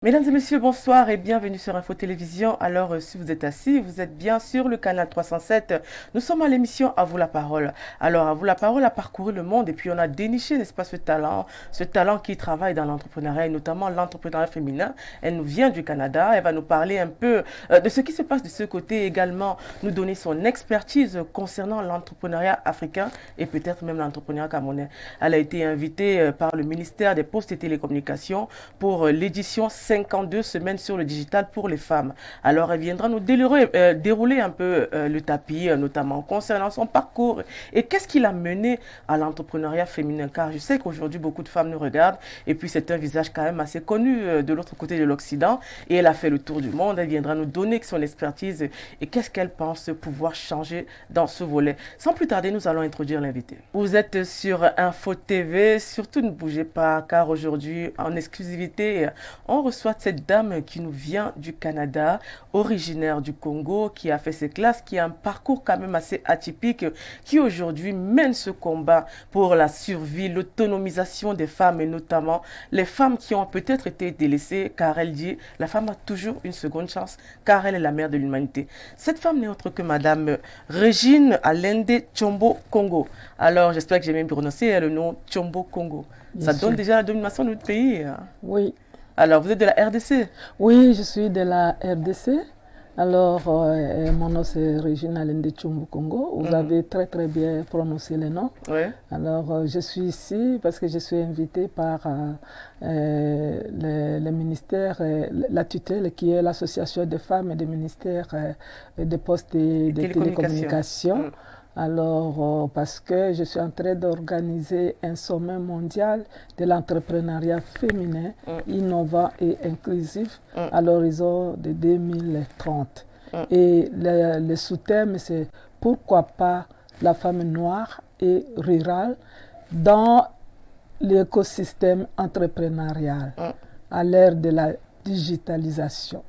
Mesdames et messieurs, bonsoir et bienvenue sur Info Télévision. Alors, si vous êtes assis, vous êtes bien sur le canal 307. Nous sommes à l'émission À vous la parole. Alors, À vous la parole a parcouru le monde et puis on a déniché, n'est-ce pas, ce talent qui travaille dans l'entrepreneuriat et notamment l'entrepreneuriat féminin. Elle nous vient du Canada. Elle va nous parler un peu de ce qui se passe de ce côté, également nous donner son expertise concernant l'entrepreneuriat africain et peut-être même l'entrepreneuriat camerounais. Elle a été invitée par le ministère des Postes et Télécommunications pour l'édition 52 semaines sur le digital pour les femmes. Alors, elle viendra nous dérouler un peu le tapis, notamment concernant son parcours et qu'est-ce qui l'a mené à l'entrepreneuriat féminin. Car je sais qu'aujourd'hui, beaucoup de femmes nous regardent et puis c'est un visage quand même assez connu de l'autre côté de l'Occident et elle a fait le tour du monde. Elle viendra nous donner son expertise et qu'est-ce qu'elle pense pouvoir changer dans ce volet. Sans plus tarder, nous allons introduire l'invité. Vous êtes sur Info TV, surtout ne bougez pas car aujourd'hui, en exclusivité, on reçoit cette dame qui nous vient du Canada, originaire du Congo, qui a fait ses classes, qui a un parcours quand même assez atypique, qui aujourd'hui mène ce combat pour la survie, l'autonomisation des femmes et notamment les femmes qui ont peut-être été délaissées car elle dit la femme a toujours une seconde chance car elle est la mère de l'humanité. Cette femme n'est autre que Madame Régine Alende Tchombo Congo. Alors j'espère que j'ai bien prononcé le nom Tchombo Congo. Bien Ça donne sûr. déjà la domination de notre pays. Oui, Alors vous êtes de la RDC? oui, je suis de la RDC. Alors, mon nom c'est Regina Lende Tchumbu Congo. Vous avez très très bien prononcé le nom. Oui. Alors, je suis ici parce que je suis invitée par le ministère, la tutelle qui est l'association des femmes et des ministères des postes et des Télécommunications. télécommunications. Alors, parce que je suis en train d'organiser un sommet mondial de l'entrepreneuriat féminin, innovant et inclusif à l'horizon de 2030. Et le sous-thème, c'est pourquoi pas la femme noire et rurale dans l'écosystème entrepreneurial à l'ère de la digitalisation.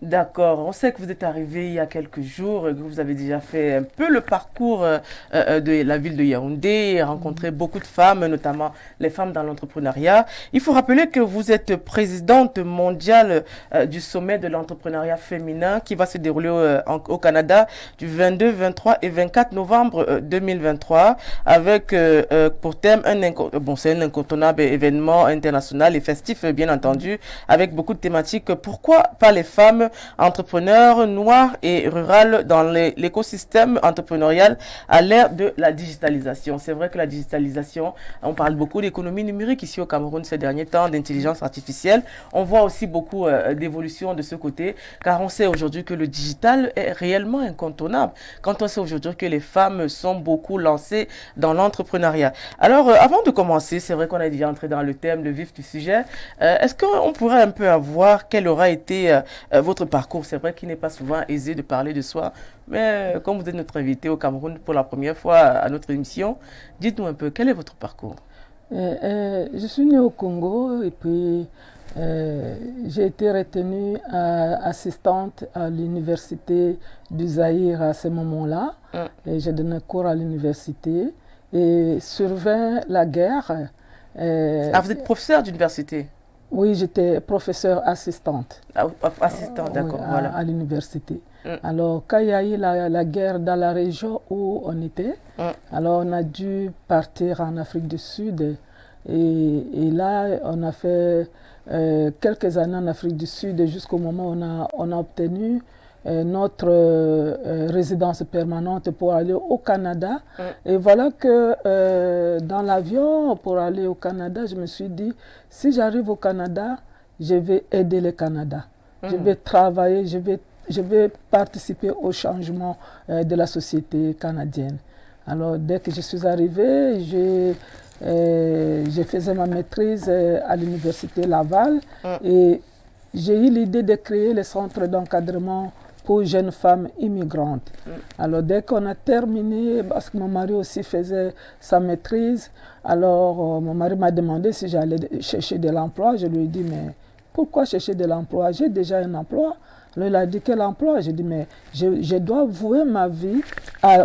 D'accord. On sait que vous êtes arrivé il y a quelques jours, et que vous avez déjà fait un peu le parcours de la ville de Yaoundé, rencontré beaucoup de femmes, notamment les femmes dans l'entrepreneuriat. Il faut rappeler que vous êtes présidente mondiale du sommet de l'entrepreneuriat féminin qui va se dérouler au Canada du 22, 23 et 24 novembre 2023 avec pour thème c'est un incontournable événement international et festif bien entendu avec beaucoup de thématiques. Pourquoi pas les femmes entrepreneurs noirs et rurales dans l'écosystème entrepreneurial à l'ère de la digitalisation? C'est vrai que la digitalisation, on parle beaucoup d'économie numérique ici au Cameroun ces derniers temps, d'intelligence artificielle. On voit aussi beaucoup d'évolution de ce côté, car on sait aujourd'hui que le digital est réellement incontournable. Quand on sait aujourd'hui que les femmes sont beaucoup lancées dans l'entrepreneuriat. Alors, avant de commencer, c'est vrai qu'on est déjà entré dans le thème, le vif du sujet. Est-ce qu'on pourrait un peu avoir quel aura été votre parcours? C'est vrai qu'il n'est pas souvent aisé de parler de soi, mais comme vous êtes notre invité au Cameroun pour la première fois à notre émission, dites-nous un peu quel est votre parcours. Je suis née au Congo et puis j'ai été retenue assistante à l'université du Zaïre à ce moment-là. Et j'ai donné cours à l'université et survint la guerre. Ah, vous êtes professeur d'université? Oui, j'étais professeure assistante. Assistant, Oui, d'accord, voilà. à l'université. Alors, quand il y a eu la guerre dans la région où on était, alors on a dû partir en Afrique du Sud. Et là, on a fait quelques années en Afrique du Sud jusqu'au moment où on a obtenu notre résidence permanente pour aller au Canada. Et voilà que dans l'avion, pour aller au Canada, je me suis dit, si j'arrive au Canada, je vais aider le Canada. Je vais travailler, je vais participer au changement de la société canadienne. Alors, dès que je suis arrivée, je faisais ma maîtrise à l'université Laval et j'ai eu l'idée de créer le centre d'encadrement pour jeunes femmes immigrantes. Alors dès qu'on a terminé, parce que mon mari aussi faisait sa maîtrise, alors mon mari m'a demandé si j'allais chercher de l'emploi. Je lui ai dit, mais pourquoi chercher de l'emploi? J'ai déjà un emploi. Alors il a dit quel emploi? J'ai dit mais je dois vouer ma vie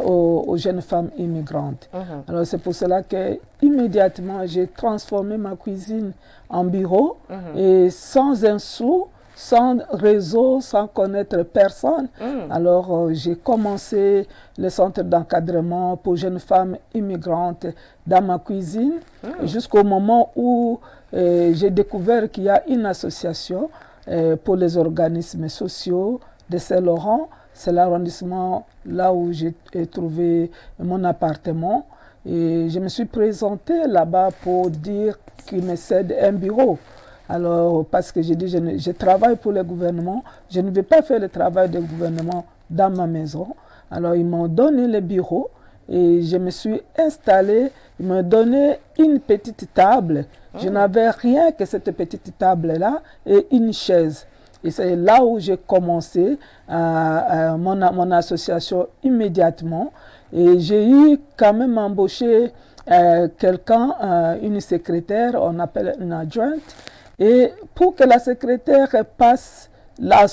aux jeunes femmes immigrantes. Alors c'est pour cela que immédiatement j'ai transformé ma cuisine en bureau et sans un sou, sans réseau, sans connaître personne. Alors j'ai commencé le centre d'encadrement pour jeunes femmes immigrantes dans ma cuisine jusqu'au moment où j'ai découvert qu'il y a une association pour les organismes sociaux de Saint-Laurent. C'est l'arrondissement là où j'ai trouvé mon appartement. Et je me suis présentée là-bas pour dire qu'ils me cèdent un bureau. Alors, parce que j'ai dit, je travaille pour le gouvernement, je ne vais pas faire le travail du gouvernement dans ma maison. Alors, ils m'ont donné le bureau et je me suis installée. Ils m'ont donné une petite table. Je n'avais rien que cette petite table-là et une chaise. Et c'est là où j'ai commencé mon association immédiatement. Et j'ai eu quand même embauché quelqu'un, une secrétaire, on appelle une adjointe. Et pour que la secrétaire passe là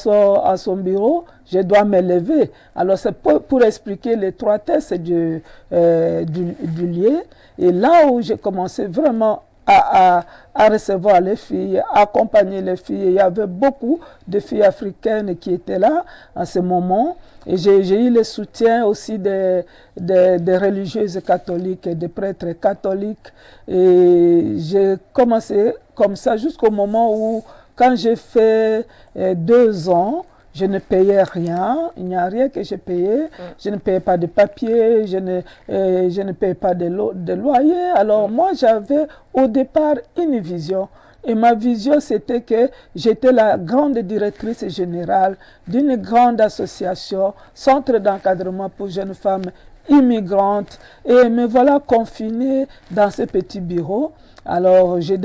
à son bureau, je dois me lever. Alors c'est pour expliquer l'étroitesse du lieu. Et là où j'ai commencé vraiment à recevoir les filles, à accompagner les filles. Il y avait beaucoup de filles africaines qui étaient là à ce moment. Et j'ai eu le soutien aussi des religieuses catholiques et des prêtres catholiques. Et j'ai commencé comme ça jusqu'au moment où, quand j'ai fait 2 ans, je ne payais rien, il n'y a rien que j'ai payé. Je ne payais pas de papier, je ne payais pas de loyer. Alors moi, j'avais au départ une vision. Et ma vision, c'était que j'étais la grande directrice générale d'une grande association, centre d'encadrement pour jeunes femmes immigrantes. Et me voilà confinée dans ce petit bureau. Alors j'ai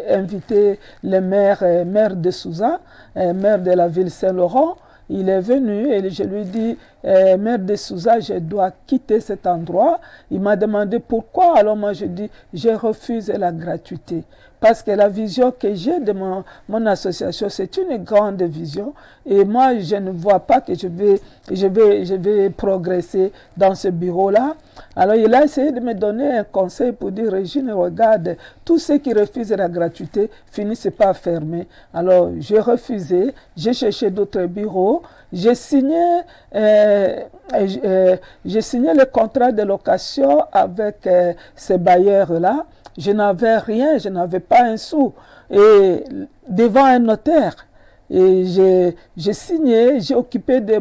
invité le maire de Souza, maire de la ville Saint-Laurent. Il est venu et je lui ai dit, maire de Souza, je dois quitter cet endroit. Il m'a demandé pourquoi. Alors moi je dis, je refuse la gratuité. Parce que la vision que j'ai de mon association, c'est une grande vision. Et moi, je ne vois pas que je vais progresser dans ce bureau-là. Alors, il a essayé de me donner un conseil pour dire, Régine, regarde, tous ceux qui refusent la gratuité finissent par fermer. Alors, j'ai refusé, j'ai cherché d'autres bureaux. J'ai signé le contrat de location avec ces bailleurs-là. Je n'avais rien, je n'avais pas un sou. Et devant un notaire, et j'ai signé, j'ai occupé de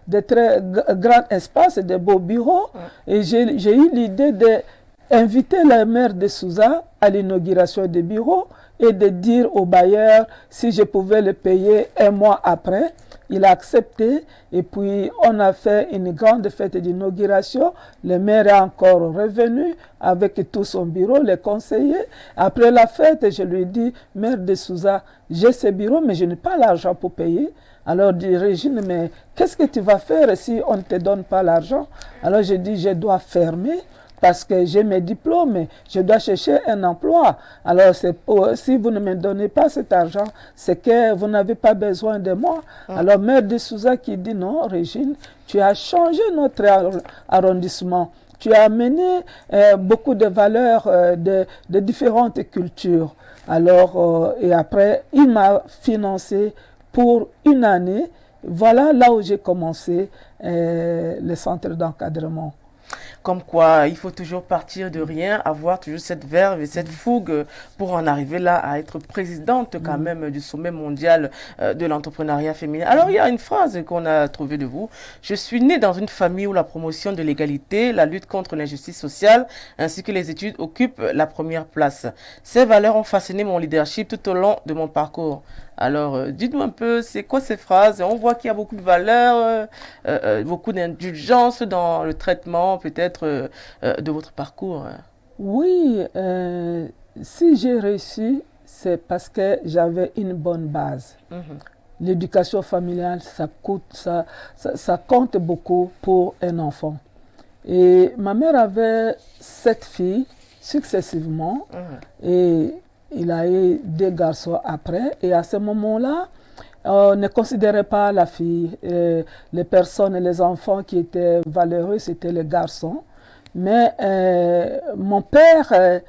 de très grands espaces, de beaux bureaux. Et j'ai eu l'idée d'inviter la maire de Souza à l'inauguration des bureaux et de dire au bailleur si je pouvais le payer un mois après. Il a accepté et puis on a fait une grande fête d'inauguration. Le maire est encore revenu avec tout son bureau, les conseillers. Après la fête, je lui ai dit, maire de Souza, j'ai ce bureau mais je n'ai pas l'argent pour payer. Alors il dit, Régine, mais qu'est-ce que tu vas faire si on ne te donne pas l'argent? Alors je dis, je dois fermer. Parce que j'ai mes diplômes, je dois chercher un emploi. Alors, si vous ne me donnez pas cet argent, c'est que vous n'avez pas besoin de moi. Alors, maire de Souza qui dit, non, Régine, tu as changé notre arrondissement. Tu as amené beaucoup de valeurs de différentes cultures. Alors, et après, il m'a financé pour une année. Voilà là où j'ai commencé le centre d'encadrement. Comme quoi, il faut toujours partir de rien, avoir toujours cette verve et cette fougue pour en arriver là à être présidente quand même du sommet mondial de l'entrepreneuriat féminin. Alors, il y a une phrase qu'on a trouvée de vous. Je suis née dans une famille où la promotion de l'égalité, la lutte contre l'injustice sociale ainsi que les études occupent la première place. Ces valeurs ont façonné mon leadership tout au long de mon parcours. Alors, dites-nous un peu, c'est quoi ces phrases? On voit qu'il y a beaucoup de valeurs, beaucoup d'indulgence dans le traitement peut-être de votre parcours. Oui, si j'ai réussi, c'est parce que j'avais une bonne base. L'éducation familiale, ça compte beaucoup pour un enfant. Et ma mère avait 7 filles successivement et il a eu 2 garçons après. Et à ce moment-là, on ne considérait pas la fille. Les personnes et les enfants qui étaient valeureux, c'était les garçons. Mais mon père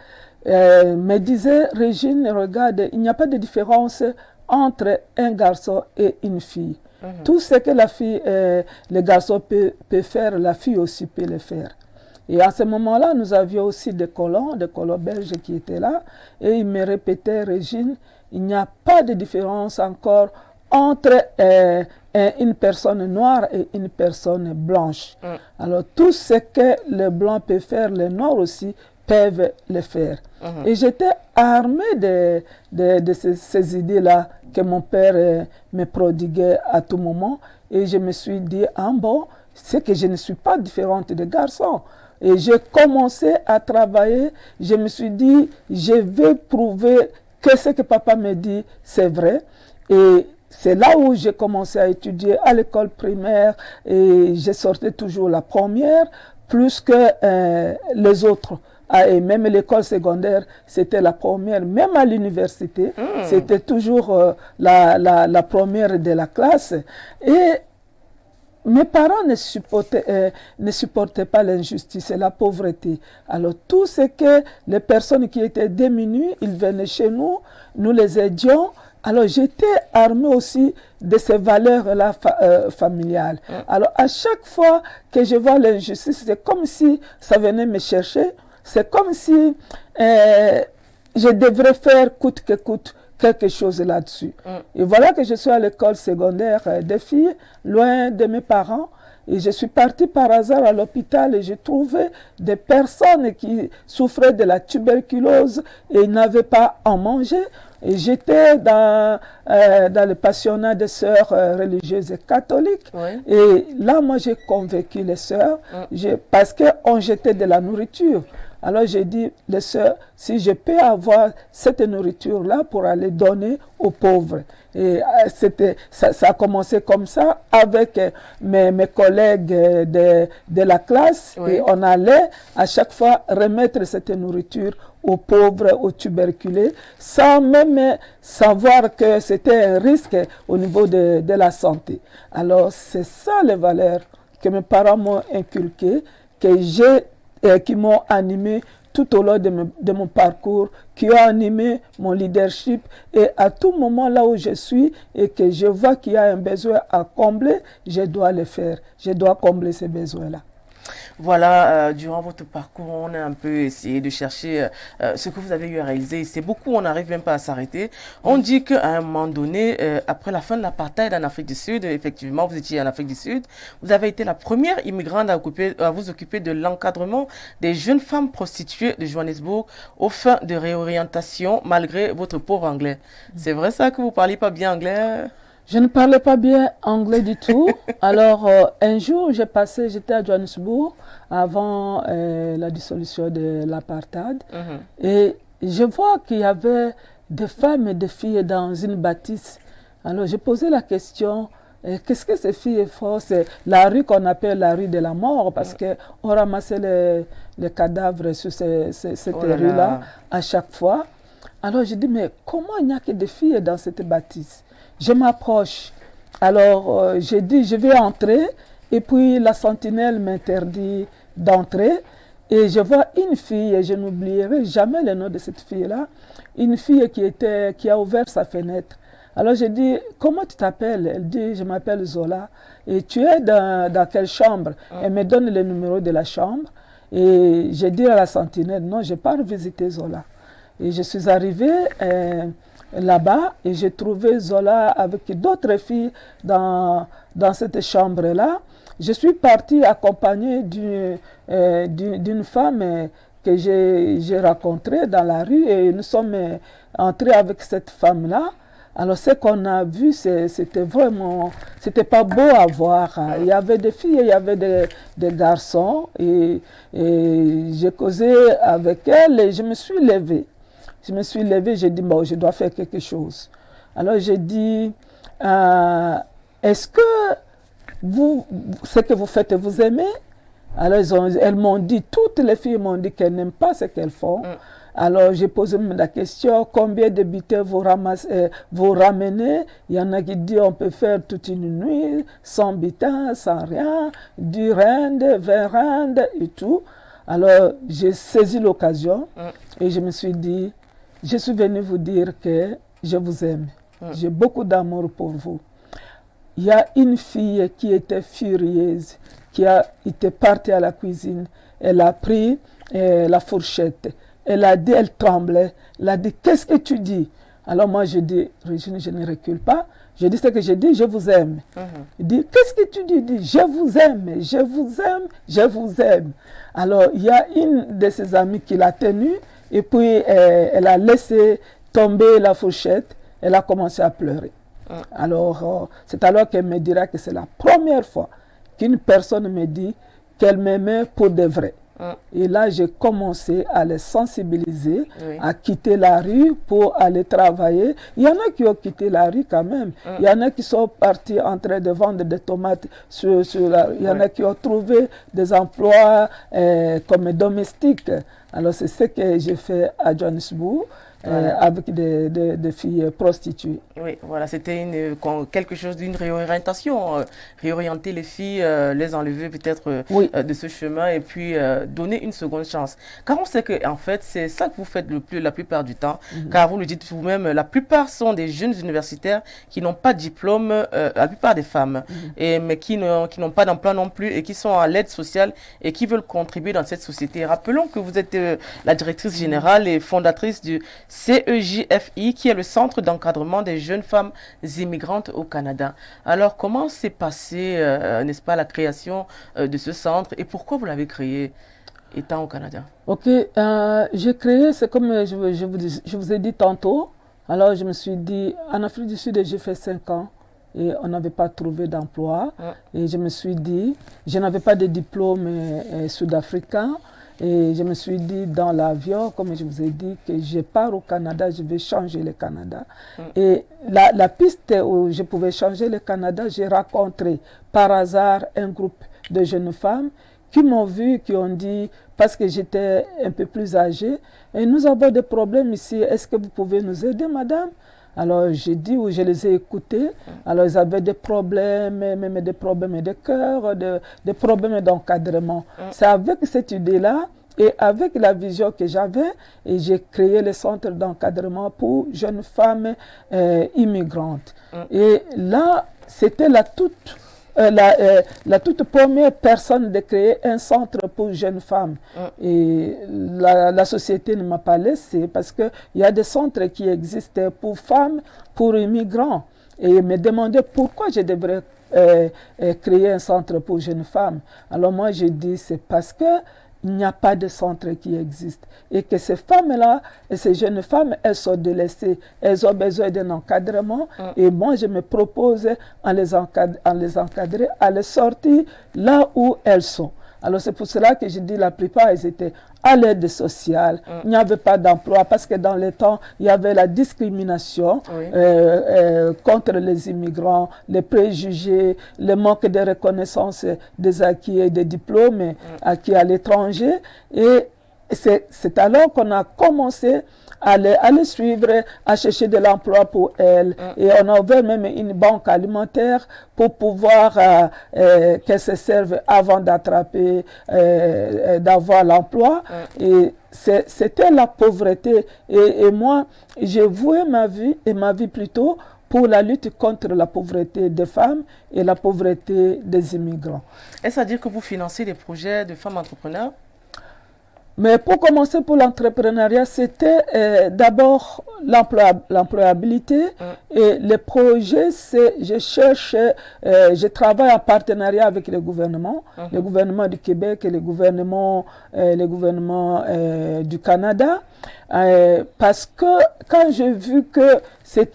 me disait, Régine, regarde, il n'y a pas de différence entre un garçon et une fille. Tout ce que le garçon peut faire, la fille aussi peut le faire. Et à ce moment-là, nous avions aussi des colons belges qui étaient là. Et ils me répétaient, Régine, il n'y a pas de différence encore entre une personne noire et une personne blanche. Alors, tout ce que le blanc peut faire, les noirs aussi peuvent le faire. Et j'étais armée de ces idées-là que mon père me prodiguait à tout moment. Et je me suis dit, bon, c'est que je ne suis pas différente des garçons. Et j'ai commencé à travailler. Je me suis dit, je vais prouver que ce que papa me dit, c'est vrai. Et c'est là où j'ai commencé à étudier à l'école primaire. Et je sortais toujours la première, plus que les autres. Et même l'école secondaire, c'était la première. Même à l'université, c'était toujours la première de la classe. Et mes parents ne supportaient pas l'injustice et la pauvreté. Alors, tout ce que les personnes qui étaient démunies, ils venaient chez nous, nous les aidions. Alors, j'étais armée aussi de ces valeurs-là familiales. Alors, à chaque fois que je vois l'injustice, c'est comme si ça venait me chercher. C'est comme si je devrais faire coûte que coûte quelque chose là-dessus. Et voilà que je suis à l'école secondaire des filles, loin de mes parents. Et je suis partie par hasard à l'hôpital et j'ai trouvé des personnes qui souffraient de la tuberculose et n'avaient pas à manger. Et j'étais dans le pensionnat des sœurs religieuses et catholiques. Et là, moi, j'ai convaincu les sœurs parce qu'on jetait de la nourriture. Alors j'ai dit, les sœurs, si je peux avoir cette nourriture-là pour aller donner aux pauvres. Et ça a commencé comme ça avec mes collègues de la classe. Et on allait à chaque fois remettre cette nourriture aux pauvres, aux tuberculés, sans même savoir que c'était un risque au niveau de la santé. Alors c'est ça les valeurs que mes parents m'ont inculquées, qui m'ont animé tout au long de mon parcours, qui ont animé mon leadership. Et à tout moment là où je suis et que je vois qu'il y a un besoin à combler, je dois le faire. Je dois combler ces besoins-là. Voilà, durant votre parcours, on a un peu essayé de chercher ce que vous avez eu à réaliser. C'est beaucoup, on n'arrive même pas à s'arrêter. On dit qu'à un moment donné, après la fin de l'apartheid en Afrique du Sud, effectivement, vous étiez en Afrique du Sud, vous avez été la première immigrante à vous occuper de l'encadrement des jeunes femmes prostituées de Johannesburg aux fins de réorientation, malgré votre pauvre anglais. C'est vrai ça que vous ne parliez pas bien anglais? Je ne parlais pas bien anglais du tout. Alors, un jour, j'étais à Johannesburg avant la dissolution de l'apartheid. Et je vois qu'il y avait des femmes et des filles dans une bâtisse. Alors, j'ai posé la question, qu'est-ce que ces filles font? C'est la rue qu'on appelle la rue de la mort parce qu'on ramassait les cadavres sur cette rue-là à chaque fois. Alors, j'ai dit, mais comment il n'y a que des filles dans cette bâtisse? Je m'approche. Alors, j'ai dit, je vais entrer. Et puis, la sentinelle m'interdit d'entrer. Et je vois une fille, et je n'oublierai jamais le nom de cette fille-là, une fille qui a ouvert sa fenêtre. Alors, j'ai dit, comment tu t'appelles? Elle dit, je m'appelle Zola. Et tu es dans quelle chambre? Elle me donne le numéro de la chambre. Et j'ai dit à la sentinelle, non, je pars visiter Zola. Et je suis arrivée là-bas et j'ai trouvé Zola avec d'autres filles dans cette chambre-là. Je suis partie accompagnée d'une femme que j'ai rencontrée dans la rue et nous sommes entrés avec cette femme-là. Alors ce qu'on a vu, c'était pas beau à voir. Il y avait des filles, il y avait des garçons et j'ai causé avec elle et je me suis levée. J'ai dit, bon, je dois faire quelque chose. Alors j'ai dit, est-ce que ce que vous faites, vous aimez? Alors elles m'ont dit, toutes les filles m'ont dit qu'elles n'aiment pas ce qu'elles font. Alors, j'ai posé la question, combien de buteurs vous ramenez? Il y en a qui disent, on peut faire toute une nuit, sans butin, sans rien, 10 rendes, 20 rendes et tout. Alors, j'ai saisi l'occasion et je me suis dit, je suis venu vous dire que je vous aime. J'ai beaucoup d'amour pour vous. Il y a une fille qui était furieuse, qui a été partie à la cuisine. Elle a pris la fourchette. Elle a dit, elle tremblait. Elle a dit, qu'est-ce que tu dis? Alors moi, je dis, Régine, je ne recule pas. Je dis ce que je dis, je vous aime. Il dit, qu'est-ce que tu dis? Il dit, je vous aime, je vous aime, je vous aime. Alors, il y a une de ses amies qui l'a tenue et puis elle a laissé tomber la fourchette. Elle a commencé à pleurer. Alors, c'est alors qu'elle me dira que c'est la première fois qu'une personne me dit qu'elle m'aimait pour de vrai. Et là, j'ai commencé à les sensibiliser, à quitter la rue pour aller travailler. Il y en a qui ont quitté la rue quand même. Il y en a qui sont partis en train de vendre des tomates sur la rue. Il y en a qui ont trouvé des emplois comme domestiques. Alors, c'est ce que j'ai fait à Johannesburg. Avec des filles prostituées. Oui, voilà, c'était quelque chose d'une réorientation, réorienter les filles, les enlever peut-être de ce chemin et puis donner une seconde chance. Car on sait que en fait, c'est ça que vous faites la plupart du temps, car vous le dites vous-même, la plupart sont des jeunes universitaires qui n'ont pas de diplôme, la plupart des femmes, mais qui n'ont pas d'emploi non plus et qui sont à l'aide sociale et qui veulent contribuer dans cette société. Rappelons que vous êtes la directrice générale et fondatrice du CEJFI, qui est le centre d'encadrement des jeunes femmes immigrantes au Canada. Alors, comment s'est passée, n'est-ce pas, la création de ce centre et pourquoi vous l'avez créé étant au Canada? Ok, j'ai créé, c'est comme je vous ai dit tantôt. Alors, je me suis dit, en Afrique du Sud, j'ai fait 5 ans et on n'avait pas trouvé d'emploi. Et je me suis dit, je n'avais pas de diplôme sud-africain. Et je me suis dit dans l'avion, comme je vous ai dit, que je pars au Canada, je vais changer le Canada. Et la piste où je pouvais changer le Canada, j'ai rencontré par hasard un groupe de jeunes femmes qui m'ont vu, qui ont dit, parce que j'étais un peu plus âgée, et nous avons des problèmes ici, est-ce que vous pouvez nous aider, madame? Alors j'ai dit, ou je les ai écoutés. Alors ils avaient des problèmes, même des problèmes de cœur, des problèmes d'encadrement. C'est avec cette idée-là et avec la vision que j'avais, et j'ai créé le centre d'encadrement pour jeunes femmes immigrantes. Et là, c'était la toute première personne de créer un centre pour jeunes femmes. Et la société ne m'a pas laissé parce qu'il y a des centres qui existent pour femmes, pour immigrants. Et ils me demandaient pourquoi je devrais créer un centre pour jeunes femmes. Alors moi, j'ai dit, c'est parce que il n'y a pas de centre qui existe. Et que ces femmes-là, et ces jeunes femmes, elles sont délaissées. Elles ont besoin d'un encadrement. Et moi, je me propose à les encadrer, à les sortir là où elles sont. Alors c'est pour cela que je dis la plupart, ils étaient à l'aide sociale. Il n'y avait pas d'emploi parce que dans les temps, il y avait la discrimination contre les immigrants, les préjugés, le manque de reconnaissance des acquis et des diplômes acquis à l'étranger. Et c'est alors qu'on a commencé à les suivre, à chercher de l'emploi pour elles. Et on a ouvert même une banque alimentaire pour pouvoir qu'elles se servent avant d'attraper, d'avoir l'emploi. Et c'était la pauvreté. Et moi, j'ai voué ma vie plutôt pour la lutte contre la pauvreté des femmes et la pauvreté des immigrants. Est-ce à dire que vous financez des projets de femmes entrepreneurs? Mais pour commencer, pour l'entrepreneuriat, c'était d'abord l'employabilité. Et les projets, je travaille en partenariat avec le gouvernement du Québec et le gouvernement du Canada. Parce que quand j'ai vu que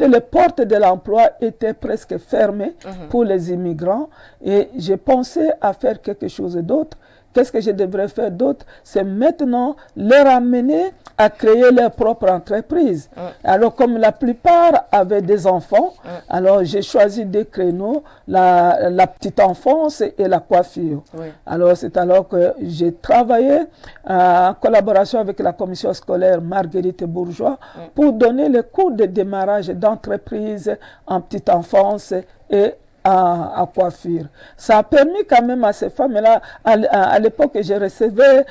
les portes de l'emploi étaient presque fermées pour les immigrants, et j'ai pensé à faire quelque chose d'autre qu'est-ce que je devrais faire d'autre? C'est maintenant les ramener à créer leur propre entreprise. Alors, comme la plupart avaient des enfants, alors j'ai choisi des créneaux, la petite enfance et la coiffure. Alors, c'est alors que j'ai travaillé en collaboration avec la commission scolaire Marguerite Bourgeois pour donner les cours de démarrage d'entreprise en petite enfance et à coiffure. Ça a permis quand même à ces femmes-là, à l'époque, je recevais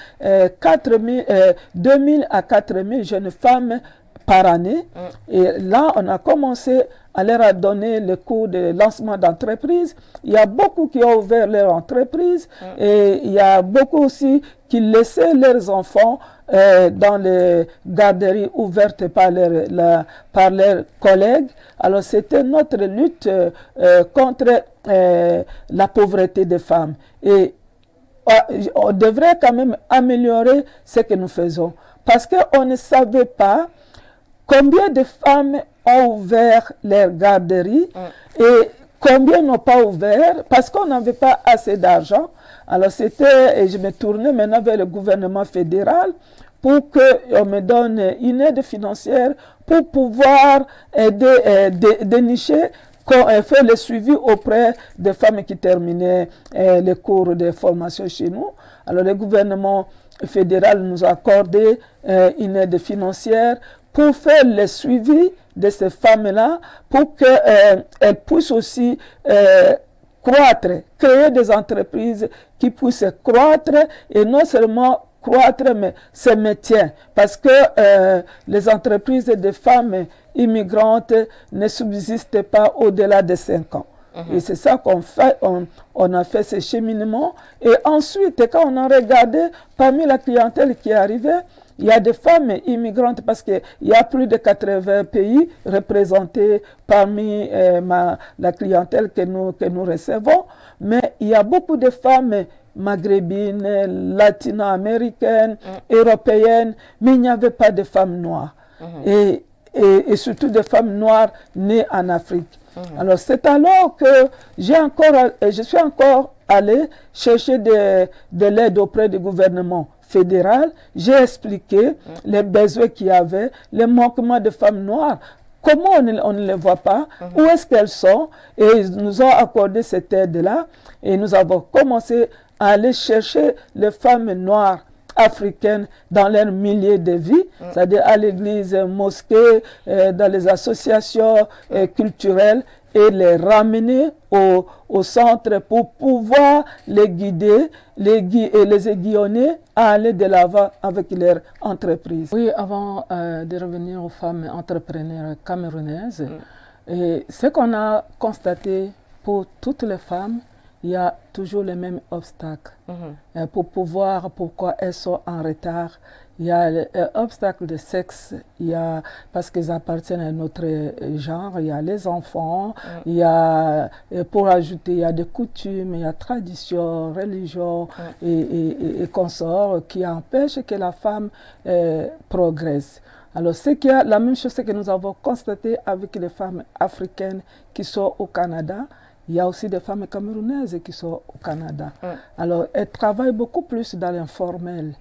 2000 à 4000 jeunes femmes par année. Et là, on a commencé à leur donner le cours de lancement d'entreprise. Il y a beaucoup qui ont ouvert leur entreprise et il y a beaucoup aussi qui laissaient leurs enfants dans les garderies ouvertes par leurs collègues. Alors, c'était notre lutte contre la pauvreté des femmes. Et on devrait quand même améliorer ce que nous faisons. Parce qu'on ne savait pas combien de femmes ont ouvert leurs garderies et combien n'ont pas ouvert parce qu'on n'avait pas assez d'argent. Alors c'était, et je me tournais maintenant vers le gouvernement fédéral pour qu'on me donne une aide financière pour pouvoir aider, dénicher, faire le suivi auprès des femmes qui terminaient les cours de formation chez nous. Alors le gouvernement fédéral nous a accordé une aide financière pour faire le suivi de ces femmes-là, pour qu'elles puissent aussi croître, créer des entreprises qui puissent croître et non seulement croître, mais se maintiennent. Parce que les entreprises de femmes immigrantes ne subsistent pas au-delà de 5 ans. Et c'est ça qu'on fait, on a fait ce cheminement. Et ensuite, quand on a regardé parmi la clientèle qui est arrivée, il y a des femmes immigrantes parce qu'il y a plus de 80 pays représentés parmi la clientèle que nous recevons. Mais il y a beaucoup de femmes maghrébines, latino-américaines, européennes, mais il n'y avait pas de femmes noires. Et surtout des femmes noires nées en Afrique. Alors c'est alors que je suis encore allé chercher de l'aide auprès du gouvernement fédéral. J'ai expliqué les besoins qu'il y avait, les manquements de femmes noires. Comment on ne les voit pas? Où est-ce qu'elles sont? Et ils nous ont accordé cette aide-là. Et nous avons commencé à aller chercher les femmes noires africaines dans leur milieu de vie, c'est-à-dire à l'église, mosquée, dans les associations culturelles, et les ramener au centre pour pouvoir les guider, et les aiguillonner à aller de l'avant avec leur entreprise. Oui, avant de revenir aux femmes entrepreneurs camerounaises, et ce qu'on a constaté pour toutes les femmes, il y a toujours les mêmes obstacles. Pour pouvoir, pourquoi elles sont en retard, il y a l'obstacle de sexe, il y a, parce qu'ils appartiennent à notre genre, il y a les enfants, il y a, pour ajouter, il y a des coutumes, il y a traditions, religions et consorts qui empêchent que la femme progresse. Alors, la même chose que nous avons constaté avec les femmes africaines qui sont au Canada. Il y a aussi des femmes camerounaises qui sont au Canada. Alors, elles travaillent beaucoup plus dans l'informel.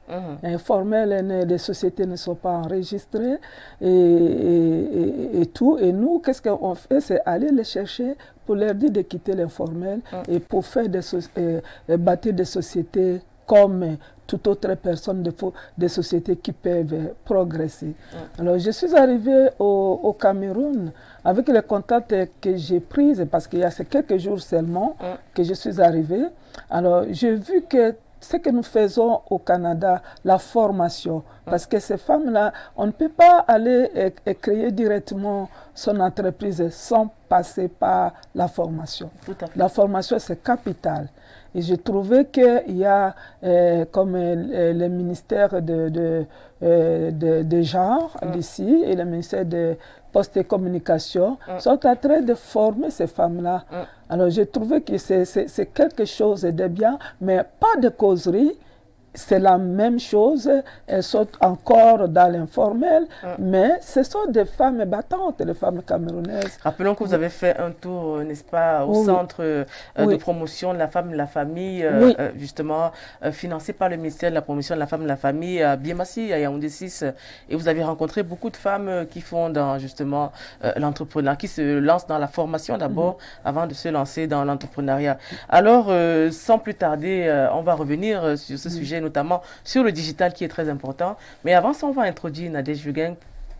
Informel, les sociétés ne sont pas enregistrées et tout. Et nous, qu'est-ce qu'on fait? C'est aller les chercher pour leur dire de quitter l'informel et pour faire bâtir des sociétés comme toute autre personne des sociétés qui peuvent progresser. Alors, je suis arrivée au Cameroun avec les contacts que j'ai pris, parce qu'il y a ces quelques jours seulement que je suis arrivée. Alors, j'ai vu que ce que nous faisons au Canada, la formation, parce que ces femmes-là, on ne peut pas aller créer directement son entreprise sans passer par la formation. La formation, c'est capital. Et j'ai trouvé qu'il y a, comme le ministère de genre d'ici et le ministère de Postes et Communications sont en train de former ces femmes-là. Alors j'ai trouvé que c'est quelque chose de bien, mais pas de causerie, c'est la même chose, elles sont encore dans l'informel, mais ce sont des femmes battantes, les femmes camerounaises. Rappelons que vous avez fait un tour, n'est-ce pas, au centre de promotion de la femme et de la famille, justement, financé par le ministère de la promotion de la femme et de la famille à Biémassi, à Yaoundé 6, et vous avez rencontré beaucoup de femmes qui font dans, justement, l'entrepreneuriat, qui se lancent dans la formation d'abord, avant de se lancer dans l'entrepreneuriat. Alors, sans plus tarder, on va revenir sur ce sujet, notamment sur le digital qui est très important. Mais avant ça, on va introduire Nadège Vuguin.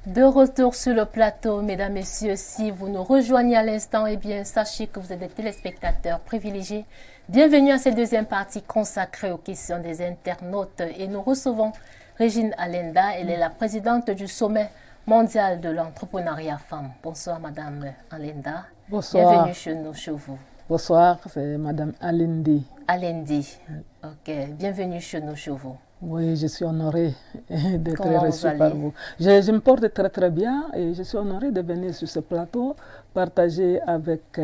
De retour sur le plateau, mesdames, messieurs, si vous nous rejoignez à l'instant, eh bien, sachez que vous êtes des téléspectateurs privilégiés. Bienvenue à cette deuxième partie consacrée aux questions des internautes. Et nous recevons Régine Alenda, elle est la présidente du Sommet mondial de l'entrepreneuriat femme. Bonsoir, madame Alenda. Bonsoir. Bienvenue chez nous, chez vous. Bonsoir, c'est madame Alendi. Alendi, ok. Bienvenue chez nous, chez vous. Oui, je suis honorée d'être reçue par vous. Je me porte très très bien et je suis honorée de venir sur ce plateau partager avec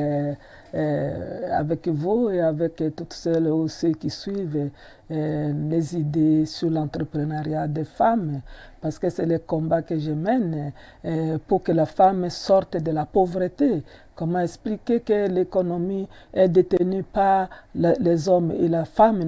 vous et avec toutes celles ou ceux qui suivent les idées sur l'entrepreneuriat des femmes, parce que c'est le combat que je mène pour que la femme sorte de la pauvreté. Comment expliquer que l'économie est détenue par les hommes et la femme,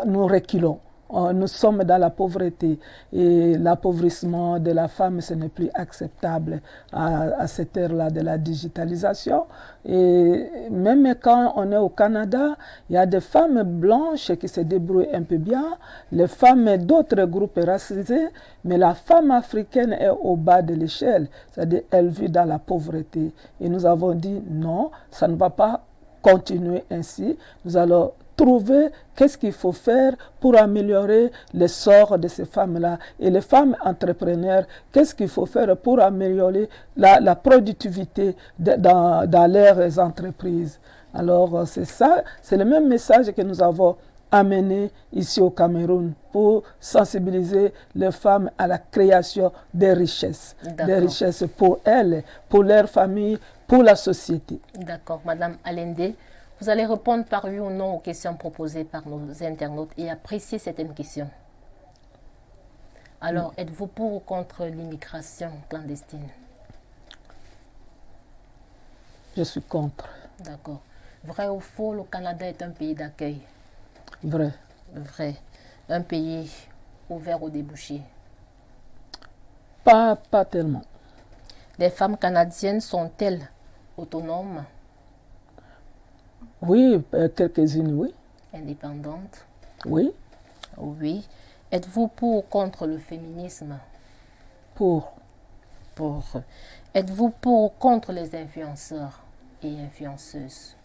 nous reculons. Nous sommes dans la pauvreté et l'appauvrissement de la femme, ce n'est plus acceptable à cette ère-là de la digitalisation. Et même quand on est au Canada, il y a des femmes blanches qui se débrouillent un peu bien, les femmes d'autres groupes racisés, mais la femme africaine est au bas de l'échelle, c'est-à-dire elle vit dans la pauvreté. Et nous avons dit non, ça ne va pas continuer ainsi, nous allons trouver qu'est-ce qu'il faut faire pour améliorer le sort de ces femmes-là. Et les femmes entrepreneurs, qu'est-ce qu'il faut faire pour améliorer la productivité dans leurs entreprises. Alors c'est ça, c'est le même message que nous avons amené ici au Cameroun pour sensibiliser les femmes à la création des richesses pour elles, pour leur famille, pour la société. D'accord, Madame Alende. Vous allez répondre par oui ou non aux questions proposées par nos internautes et apprécier certaines questions. Alors, êtes-vous pour ou contre l'immigration clandestine? Je suis contre. D'accord. Vrai ou faux, le Canada est un pays d'accueil? Vrai. Vrai. Un pays ouvert aux débouchés? Pas tellement. Les femmes canadiennes sont-elles autonomes? Oui, quelques-unes, oui. Indépendantes? Oui. Oui. Êtes-vous pour ou contre le féminisme? Pour. Pour. Êtes-vous pour ou contre les influenceurs et influenceuses?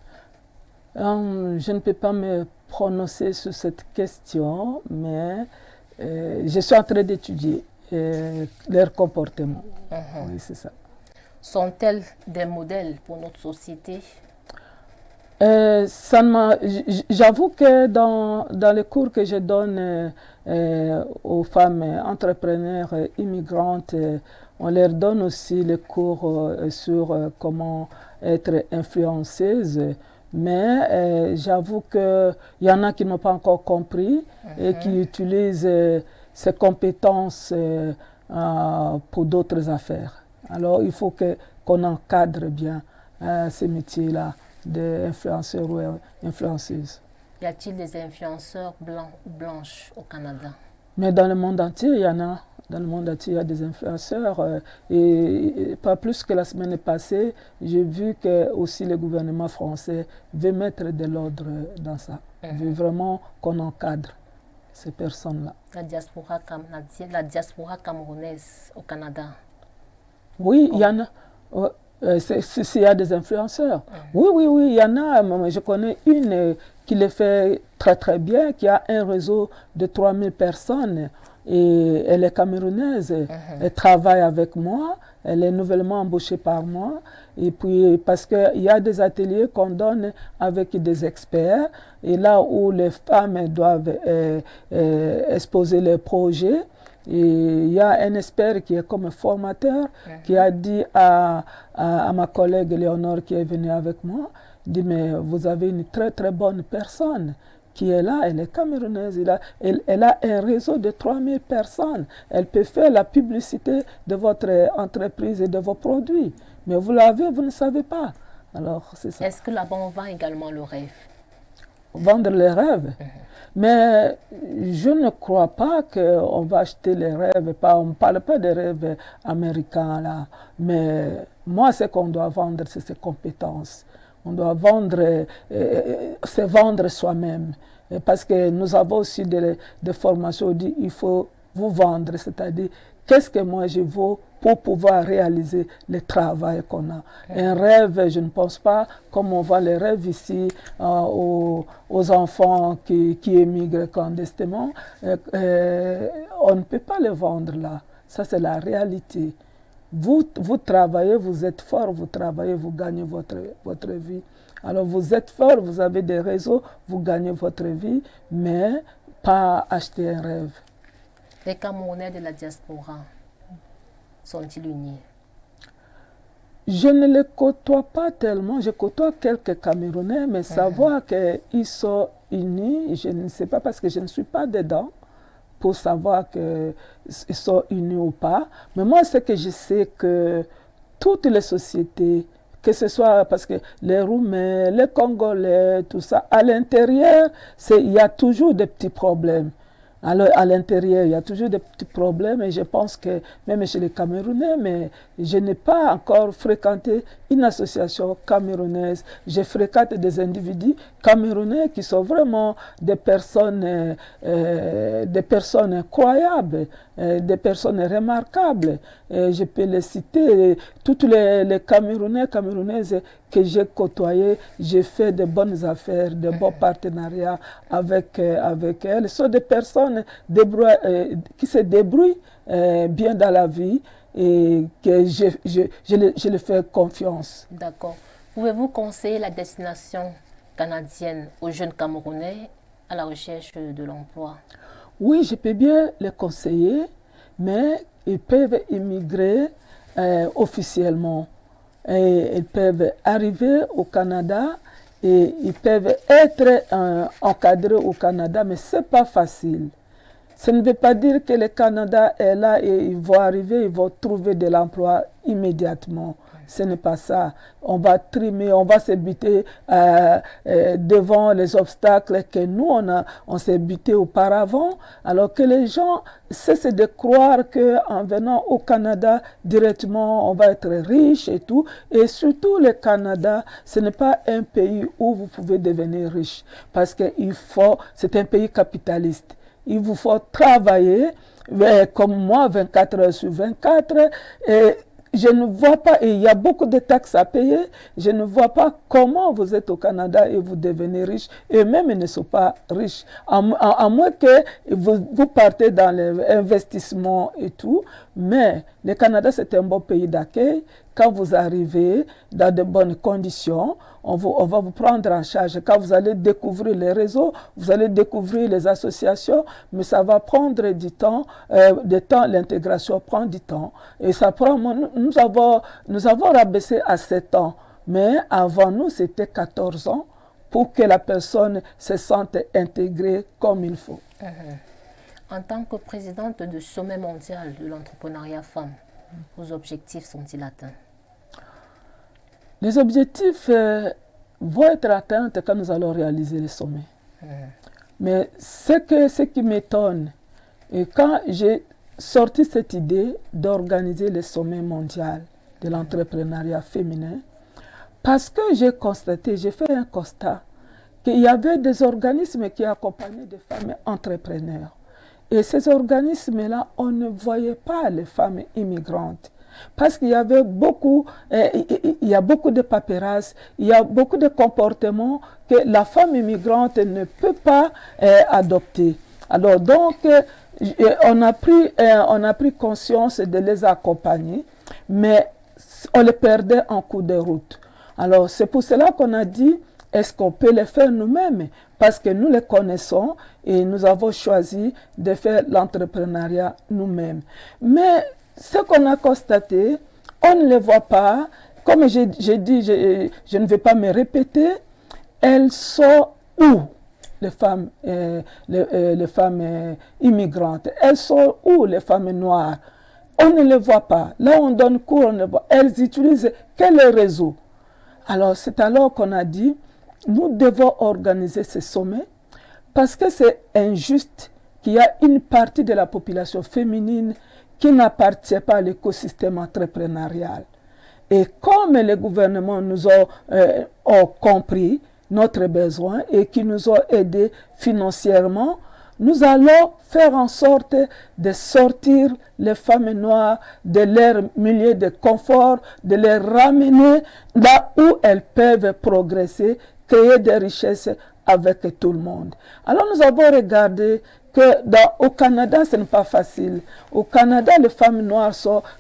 Je ne peux pas me prononcer sur cette question, mais je suis en train d'étudier leur comportement. Oui, c'est ça. Sont-elles des modèles pour notre société? J'avoue que dans les cours que je donne aux femmes entrepreneurs immigrantes, on leur donne aussi les cours sur comment être influenceuse. Mais j'avoue qu'il y en a qui n'ont pas encore compris et qui utilisent ces compétences pour d'autres affaires. Alors il faut qu'on encadre bien ces métiers-là d'influenceurs ou influenceuses. Y a-t-il des influenceurs blancs ou blanches au Canada? Mais dans le monde entier, il y en a. Dans le monde entier, il y a des influenceurs. Et pas plus que la semaine passée, j'ai vu que aussi le gouvernement français veut mettre de l'ordre dans ça. Veut vraiment qu'on encadre ces personnes-là. La diaspora camerounaise au Canada? Oui, il y en a. S'il y a des influenceurs. Oui, il y en a. Je connais une qui le fait très très bien, qui a un réseau de 3000 personnes. Et elle est camerounaise. Elle travaille avec moi. Elle est nouvellement embauchée par moi. Et puis, parce qu'il y a des ateliers qu'on donne avec des experts. Et là où les femmes doivent exposer leurs projets, et il y a un expert qui est comme formateur qui a dit à ma collègue Léonore qui est venue avec moi, dit mais vous avez une très très bonne personne qui est là, elle est camerounaise, elle a un réseau de 3000 personnes. Elle peut faire la publicité de votre entreprise et de vos produits. Mais vous l'avez, vous ne savez pas. Alors, c'est ça. Est-ce que là-bas, on vend également le rêve? Vendre les rêves. Mais je ne crois pas qu'on va acheter les rêves. On ne parle pas des rêves américains, là. Mais moi, ce qu'on doit vendre, c'est ses compétences. On doit vendre, c'est vendre soi-même. Parce que nous avons aussi des formations où il faut vous vendre, c'est-à-dire qu'est-ce que moi je vaux pour pouvoir réaliser le travail qu'on a. Un rêve, je ne pense pas, comme on voit les rêves ici aux enfants qui émigrent clandestinement, on ne peut pas les vendre là. Ça, c'est la réalité. Vous travaillez, vous êtes fort, vous travaillez, vous gagnez votre vie. Alors vous êtes fort, vous avez des réseaux, vous gagnez votre vie, mais pas acheter un rêve. Les Camerounais de la diaspora sont-ils unis? Je ne les côtoie pas tellement. Je côtoie quelques Camerounais, mais savoir qu'ils sont unis, je ne sais pas parce que je ne suis pas dedans pour savoir qu'ils sont unis ou pas. Mais moi, ce que je sais que toutes les sociétés, que ce soit parce que les Roumains, les Congolais, tout ça, à l'intérieur, il y a toujours des petits problèmes. Alors, à l'intérieur, il y a toujours des petits problèmes et je pense que même chez les Camerounais, mais je n'ai pas encore fréquenté une association camerounaise. Je fréquente des individus camerounais qui sont vraiment des personnes incroyables, des personnes remarquables. Et je peux les citer, toutes les Camerounais, Camerounaises que j'ai côtoyés, j'ai fait de bonnes affaires, de bons partenariats avec elles. Ce sont des personnes qui se débrouillent bien dans la vie et que je les fais confiance. D'accord. Pouvez-vous conseiller la destination canadienne aux jeunes Camerounais à la recherche de l'emploi? Oui, je peux bien les conseiller, mais ils peuvent immigrer officiellement. Et ils peuvent arriver au Canada et ils peuvent être encadrés au Canada, mais ce n'est pas facile. Ça ne veut pas dire que le Canada est là et ils vont arriver, ils vont trouver de l'emploi immédiatement. Ce n'est pas ça. On va trimer, on va se buter devant les obstacles que nous, on s'est buté auparavant. Alors que les gens cessent de croire qu'en venant au Canada directement, on va être riche et tout. Et surtout, le Canada, ce n'est pas un pays où vous pouvez devenir riche. Parce que c'est un pays capitaliste. Il vous faut travailler, comme moi, 24 heures sur 24. Et je ne vois pas, et il y a beaucoup de taxes à payer, je ne vois pas comment vous êtes au Canada et vous devenez riche. Eux-mêmes, ils ne sont pas riches. À moins que vous partez dans l'investissement et tout. Mais le Canada, c'est un bon pays d'accueil. Quand vous arrivez dans de bonnes conditions, on va vous prendre en charge. Quand vous allez découvrir les réseaux, vous allez découvrir les associations, mais ça va prendre du temps. L'intégration prend du temps. Et ça prend. Nous avons rabaissé à 7 ans, mais avant nous, c'était 14 ans pour que la personne se sente intégrée comme il faut. En tant que présidente du sommet mondial de l'entrepreneuriat femme, vos objectifs sont-ils atteints? Les objectifs vont être atteints quand nous allons réaliser le sommet. Mais ce qui m'étonne, et quand j'ai sorti cette idée d'organiser le sommet mondial de l'entrepreneuriat féminin, parce que j'ai fait un constat qu'il y avait des organismes qui accompagnaient des femmes entrepreneurs. Et ces organismes-là, on ne voyait pas les femmes immigrantes. Parce qu'il y avait beaucoup de paperasses, il y a beaucoup de comportements que la femme immigrante ne peut pas adopter. Alors donc, on a pris conscience de les accompagner, mais on les perdait en cours de route. Alors c'est pour cela qu'on a dit, est-ce qu'on peut les faire nous-mêmes? Parce que nous les connaissons et nous avons choisi de faire l'entrepreneuriat nous-mêmes. Mais ce qu'on a constaté, on ne les voit pas. Comme j'ai dit, je ne vais pas me répéter. Elles sont où? les femmes immigrantes? Elles sont où, les femmes noires? On ne les voit pas. Là, on donne cours, on ne voit. Elles utilisent quel réseau? Alors, c'est alors qu'on a dit, nous devons organiser ces sommets parce que c'est injuste qu'il y a une partie de la population féminine qui n'appartient pas à l'écosystème entrepreneurial. Et comme les gouvernements nous ont compris notre besoin et qui nous ont aidés financièrement, nous allons faire en sorte de sortir les femmes noires de leur milieu de confort, de les ramener là où elles peuvent progresser, créer des richesses avec tout le monde. Alors nous avons regardé que au Canada, ce n'est pas facile. Au Canada, les femmes noires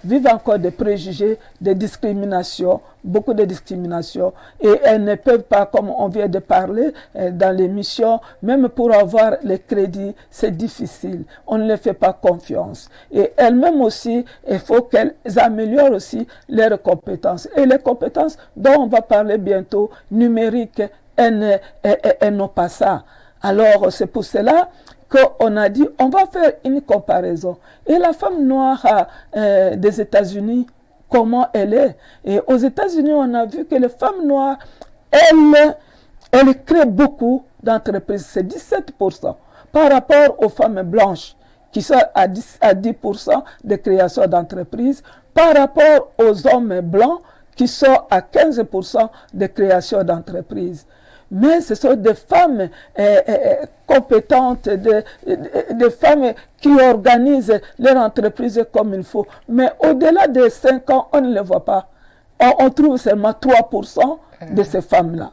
vivent encore des préjugés, des discriminations, beaucoup de discriminations, et elles ne peuvent pas, comme on vient de parler dans l'émission, même pour avoir les crédits, c'est difficile. On ne les fait pas confiance. Et elles-mêmes aussi, il faut qu'elles améliorent aussi leurs compétences. Et les compétences dont on va parler bientôt, numériques, elles n'ont pas ça. Alors, c'est pour cela qu'on a dit, on va faire une comparaison. Et la femme noire des États-Unis, comment elle est? Et aux États-Unis, on a vu que les femmes noires, elles créent beaucoup d'entreprises. C'est 17% par rapport aux femmes blanches qui sont à 10% de création d'entreprises, par rapport aux hommes blancs qui sont à 15% de création d'entreprises. Mais ce sont des femmes compétentes, des femmes qui organisent leur entreprise comme il faut. Mais au-delà de 5 ans, on ne les voit pas. On trouve seulement 3% de ces femmes-là.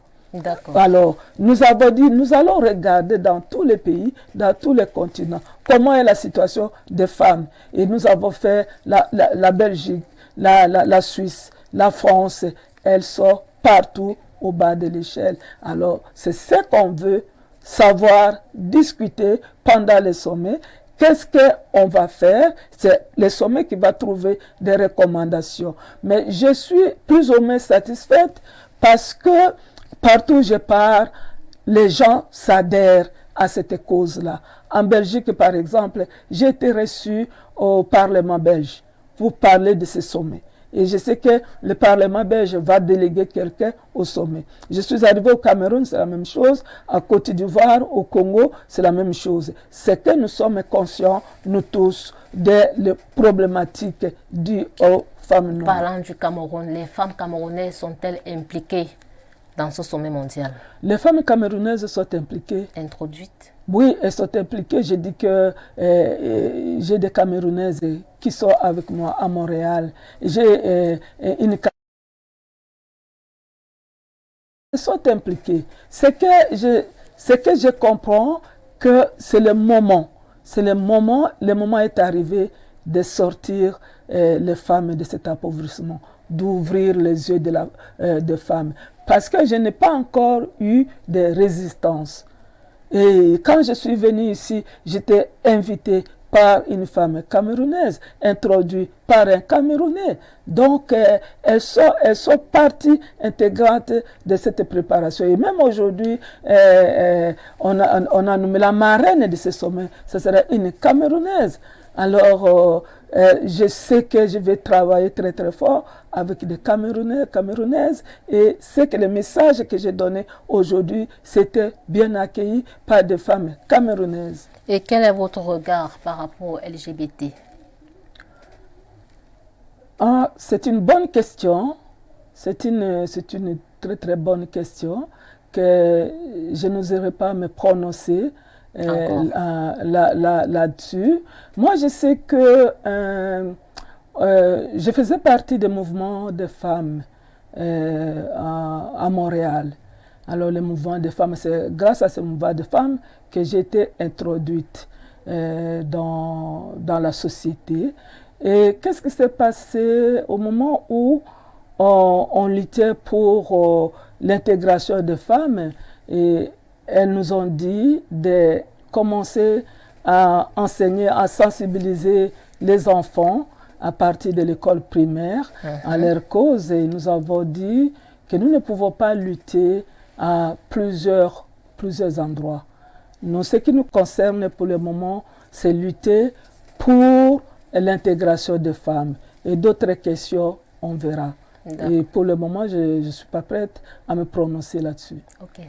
Alors, nous avons dit, nous allons regarder dans tous les pays, dans tous les continents, comment est la situation des femmes. Et nous avons fait la Belgique, la Suisse, la France, elles sont partout au bas de l'échelle. Alors, c'est ce qu'on veut savoir, discuter pendant les sommets. Qu'est-ce qu'on va faire? C'est le sommet qui va trouver des recommandations. Mais je suis plus ou moins satisfaite parce que partout où je pars, les gens s'adhèrent à cette cause-là. En Belgique, par exemple, j'ai été reçue au Parlement belge pour parler de ce sommet. Et je sais que le Parlement belge va déléguer quelqu'un au sommet. Je suis arrivé au Cameroun, c'est la même chose. À Côte d'Ivoire, au Congo, c'est la même chose. C'est que nous sommes conscients, nous tous, des problématiques dues aux femmes noires. Parlant du Cameroun, les femmes camerounaises sont-elles impliquées dans ce sommet mondial? Les femmes camerounaises sont impliquées. Introduites? Oui, elles sont impliquées. Je dis que j'ai des Camerounaises qui sont avec moi à Montréal. J'ai une... Elles sont impliquées. C'est que je comprends que c'est le moment. Le moment est arrivé de sortir les femmes de cet appauvrissement, d'ouvrir les yeux des femmes. Parce que je n'ai pas encore eu de résistance. Et quand je suis venue ici, j'étais invitée par une femme camerounaise, introduite par un Camerounais. Donc, elles sont partie intégrante de cette préparation. Et même aujourd'hui, on a nommé la marraine de ce sommet. Ce sera une Camerounaise. Alors, je sais que je vais travailler très très fort avec des Camerounais, Camerounaises, et c'est que le message que j'ai donné aujourd'hui, c'était bien accueilli par des femmes camerounaises. Et quel est votre regard par rapport au LGBT? C'est une bonne question. C'est une très très bonne question que je n'oserais pas me prononcer là-dessus. Moi, je sais que je faisais partie des mouvements de femmes à Montréal. Alors, le mouvement de femmes, c'est grâce à ce mouvement de femmes que j'ai été introduite dans la société. Et qu'est-ce qui s'est passé au moment où on luttait pour l'intégration des femmes? Et elles nous ont dit de commencer à enseigner, à sensibiliser les enfants à partir de l'école primaire à leur cause. Et nous avons dit que nous ne pouvons pas lutter à plusieurs endroits. Non, ce qui nous concerne pour le moment, c'est lutter pour l'intégration des femmes. Et d'autres questions, on verra. Et pour le moment, je ne suis pas prête à me prononcer là-dessus. Ok.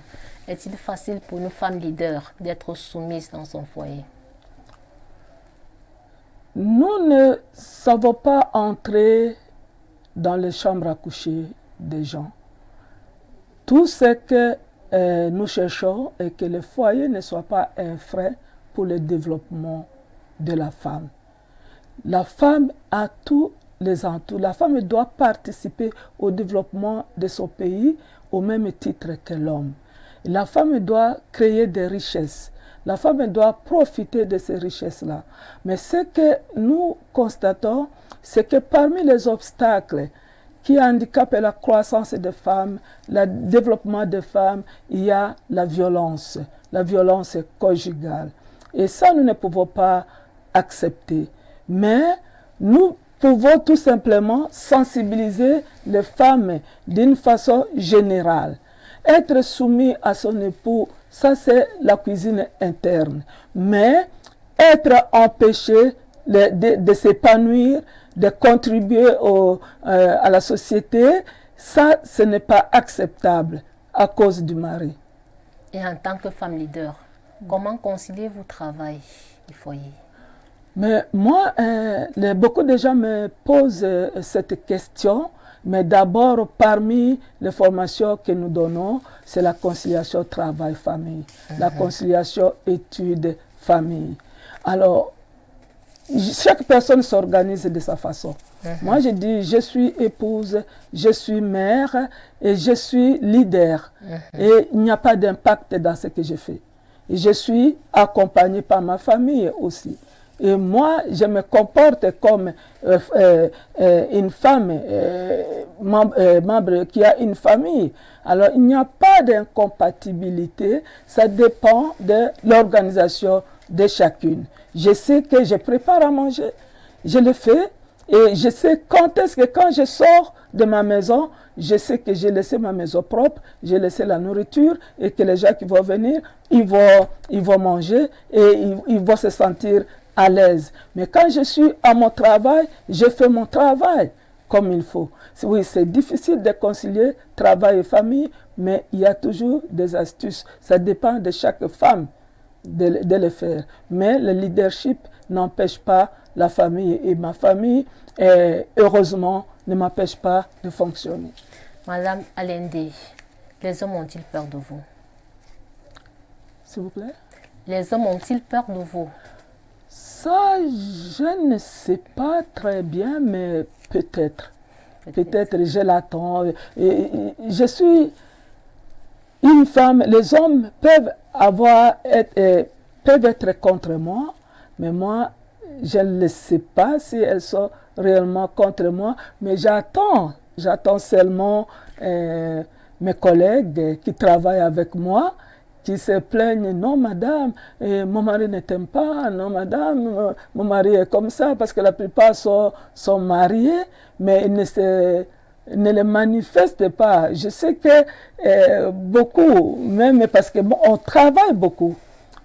Est-il facile pour une femme leader d'être soumise dans son foyer? Nous ne savons pas entrer dans les chambres à coucher des gens. Tout ce que nous cherchons est que le foyer ne soit pas un frein pour le développement de la femme. La femme a tous les atouts. La femme doit participer au développement de son pays au même titre que l'homme. La femme doit créer des richesses. La femme doit profiter de ces richesses-là. Mais ce que nous constatons, c'est que parmi les obstacles qui handicapent la croissance des femmes, le développement des femmes, il y a la violence conjugale. Et ça, nous ne pouvons pas accepter. Mais nous pouvons tout simplement sensibiliser les femmes d'une façon générale. Être soumis à son époux, ça c'est la cuisine interne. Mais être empêché de s'épanouir, de contribuer à la société, ça, ce n'est pas acceptable à cause du mari. Et en tant que femme leader, comment conciliez-vous travail et foyer? Mais moi, beaucoup de gens me posent cette question. Mais d'abord, parmi les formations que nous donnons, c'est la conciliation travail-famille, la conciliation études-famille. Alors, chaque personne s'organise de sa façon. Moi, je dis, je suis épouse, je suis mère et je suis leader. Et il n'y a pas d'impact dans ce que je fais. Et je suis accompagnée par ma famille aussi. Et moi, je me comporte comme une femme, membre qui a une famille. Alors, il n'y a pas d'incompatibilité. Ça dépend de l'organisation de chacune. Je sais que je prépare à manger. Je le fais. Et je sais quand est-ce que quand je sors de ma maison, je sais que j'ai laissé ma maison propre, j'ai laissé la nourriture et que les gens qui vont venir, ils vont manger et ils vont se sentir à l'aise. Mais quand je suis à mon travail, je fais mon travail comme il faut. Oui, c'est difficile de concilier travail et famille, mais il y a toujours des astuces. Ça dépend de chaque femme de le faire. Mais le leadership n'empêche pas la famille. Et ma famille, heureusement, ne m'empêche pas de fonctionner. Madame Alende, les hommes ont-ils peur de vous? S'il vous plaît? Les hommes ont-ils peur de vous? Ça, je ne sais pas très bien, mais peut-être. Peut-être, je l'attends. Je suis une femme. Les hommes peuvent être contre moi, mais moi, je ne sais pas si elles sont réellement contre moi, mais j'attends seulement mes collègues qui travaillent avec moi, qui se plaignent, non madame, mon mari ne t'aime pas, non madame, mon mari est comme ça, parce que la plupart sont mariés, mais ils ne le manifestent pas. Je sais que beaucoup, même parce qu'on travaille beaucoup,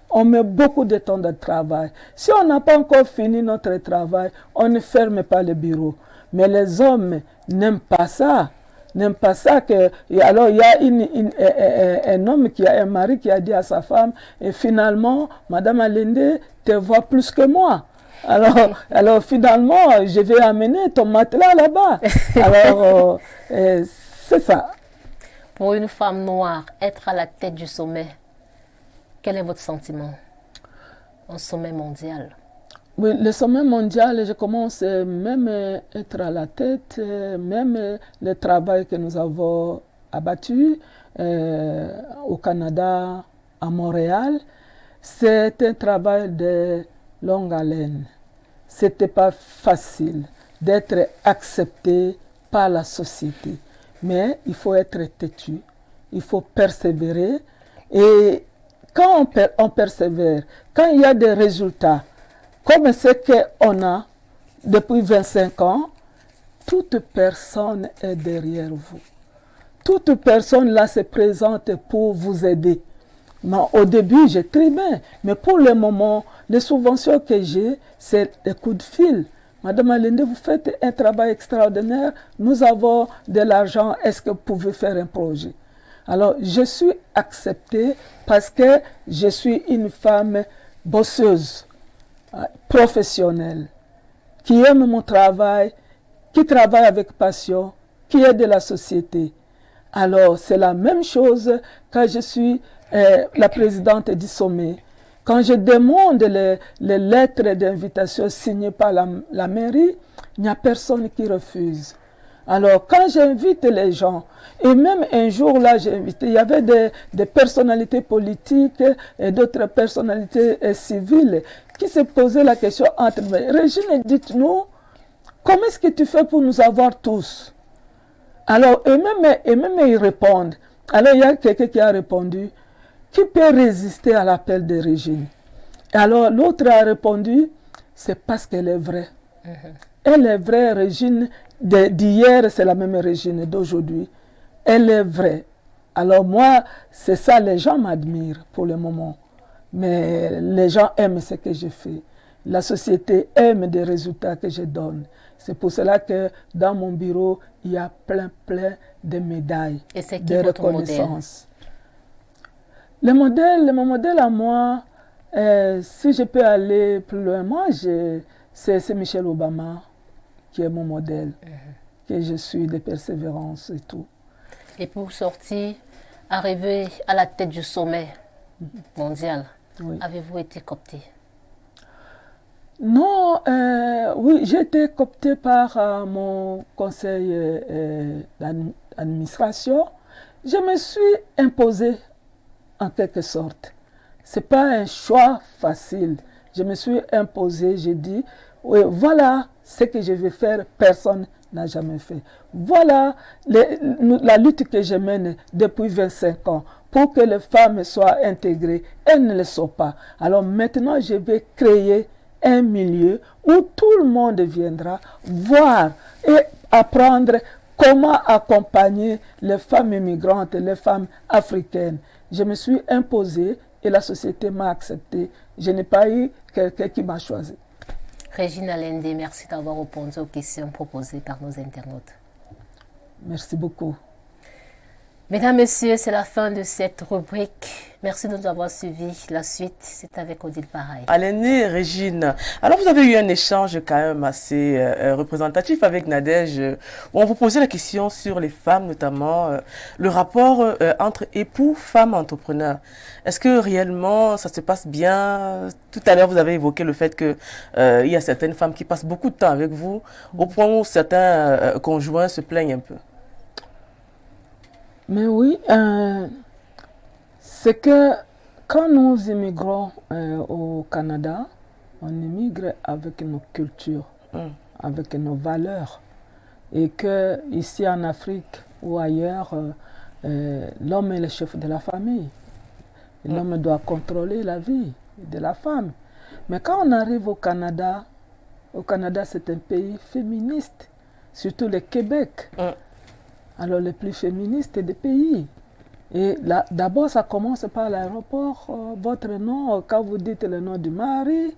on met beaucoup de temps de travail. Si on n'a pas encore fini notre travail, on ne ferme pas le bureau. Mais les hommes n'aiment pas ça. Alors il y a un homme qui a un mari qui a dit à sa femme, et finalement, Madame Alende te voit plus que moi. Alors finalement, je vais amener ton matelas là-bas. Alors, c'est ça. Pour une femme noire, être à la tête du sommet, quel est votre sentiment? Un sommet mondial. Oui, le sommet mondial, je commence même à être à la tête, même le travail que nous avons abattu au Canada, à Montréal, c'est un travail de longue haleine. Ce n'était pas facile d'être accepté par la société, mais il faut être têtu, il faut persévérer. Et quand on persévère, quand il y a des résultats, comme ce qu'on a depuis 25 ans, toute personne est derrière vous. Toute personne là se présente pour vous aider. Mais au début, j'ai très bien. Mais pour le moment, les subventions que j'ai, c'est des coups de fil. Madame Alende, vous faites un travail extraordinaire. Nous avons de l'argent. Est-ce que vous pouvez faire un projet? Alors, je suis acceptée parce que je suis une femme bosseuse, professionnelle, qui aime mon travail, qui travaille avec passion, qui aide la société. Alors, c'est la même chose quand je suis la présidente du sommet. Quand je demande les lettres d'invitation signées par la mairie, il n'y a personne qui refuse. Alors, quand j'invite les gens, et même un jour là, j'ai invité, il y avait des personnalités politiques et d'autres personnalités civiles qui se posaient la question entre eux. Régine, dites-nous, comment est-ce que tu fais pour nous avoir tous? Alors, eux-mêmes ils répondent. Alors, il y a quelqu'un qui a répondu, qui peut résister à l'appel de Régine? Alors, l'autre a répondu, c'est parce qu'elle est vraie. Elle est vraie, Régine. D'hier, c'est la même Régine d'aujourd'hui. Elle est vraie. Alors moi, c'est ça, les gens m'admirent pour le moment. Mais les gens aiment ce que je fais. La société aime des résultats que je donne. C'est pour cela que dans mon bureau, il y a plein de médailles, de reconnaissances. Mon modèle à moi, si je peux aller plus loin, c'est Michelle Obama qui est mon modèle, que je suis de persévérance et tout. Et pour sortir, arriver à la tête du sommet mondial, oui. Avez-vous été coopté? Non, oui, j'ai été coopté par mon conseil d'administration. Je me suis imposée en quelque sorte. Ce n'est pas un choix facile. Je me suis imposée, j'ai dit, oui, voilà ce que je vais faire, personne n'a jamais fait. Voilà la lutte que je mène depuis 25 ans pour que les femmes soient intégrées. Elles ne le sont pas. Alors maintenant, je vais créer un milieu où tout le monde viendra voir et apprendre comment accompagner les femmes immigrantes, les femmes africaines. Je me suis imposée et la société m'a accepté. Je n'ai pas eu quelqu'un qui m'a choisi. Régine Alende, merci d'avoir répondu aux questions proposées par nos internautes. Merci beaucoup. Mesdames, Messieurs, c'est la fin de cette rubrique. Merci de nous avoir suivis. La suite, c'est avec Odile Pareil. Alende, Régine, alors vous avez eu un échange quand même assez représentatif avec Nadège, où on vous posait la question sur les femmes, notamment le rapport entre époux, femmes, entrepreneurs. Est-ce que réellement ça se passe bien? Tout à l'heure, vous avez évoqué le fait que il y a certaines femmes qui passent beaucoup de temps avec vous, au point où certains conjoints se plaignent un peu. Mais oui, c'est que quand nous immigrons au Canada, on immigre avec nos cultures, avec nos valeurs. Et que ici en Afrique ou ailleurs, l'homme est le chef de la famille. L'homme doit contrôler la vie de la femme. Mais quand on arrive au Canada c'est un pays féministe, surtout le Québec. Alors les plus féministes des pays. Et d'abord, ça commence par l'aéroport. Votre nom, quand vous dites le nom du mari,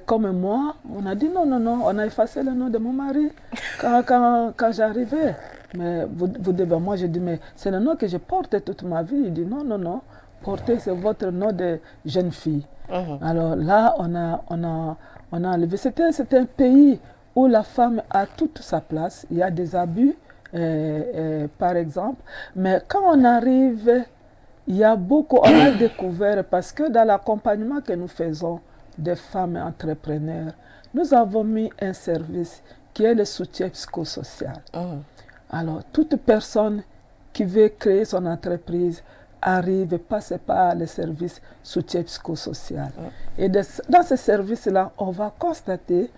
comme moi, on a dit non, on a effacé le nom de mon mari quand j'arrivais. Mais vous devez, moi je dis, mais c'est le nom que je porte toute ma vie. Il dit non, porter c'est votre nom de jeune fille. Alors là, on a enlevé. C'était un pays où la femme a toute sa place. Il y a des abus. Par exemple, mais quand on arrive, il y a beaucoup, on a découvert, parce que dans l'accompagnement que nous faisons des femmes entrepreneurs, nous avons mis un service qui est le soutien psychosocial. Alors, toute personne qui veut créer son entreprise arrive, passe par le service soutien psychosocial. Et dans ce service-là, on va constater,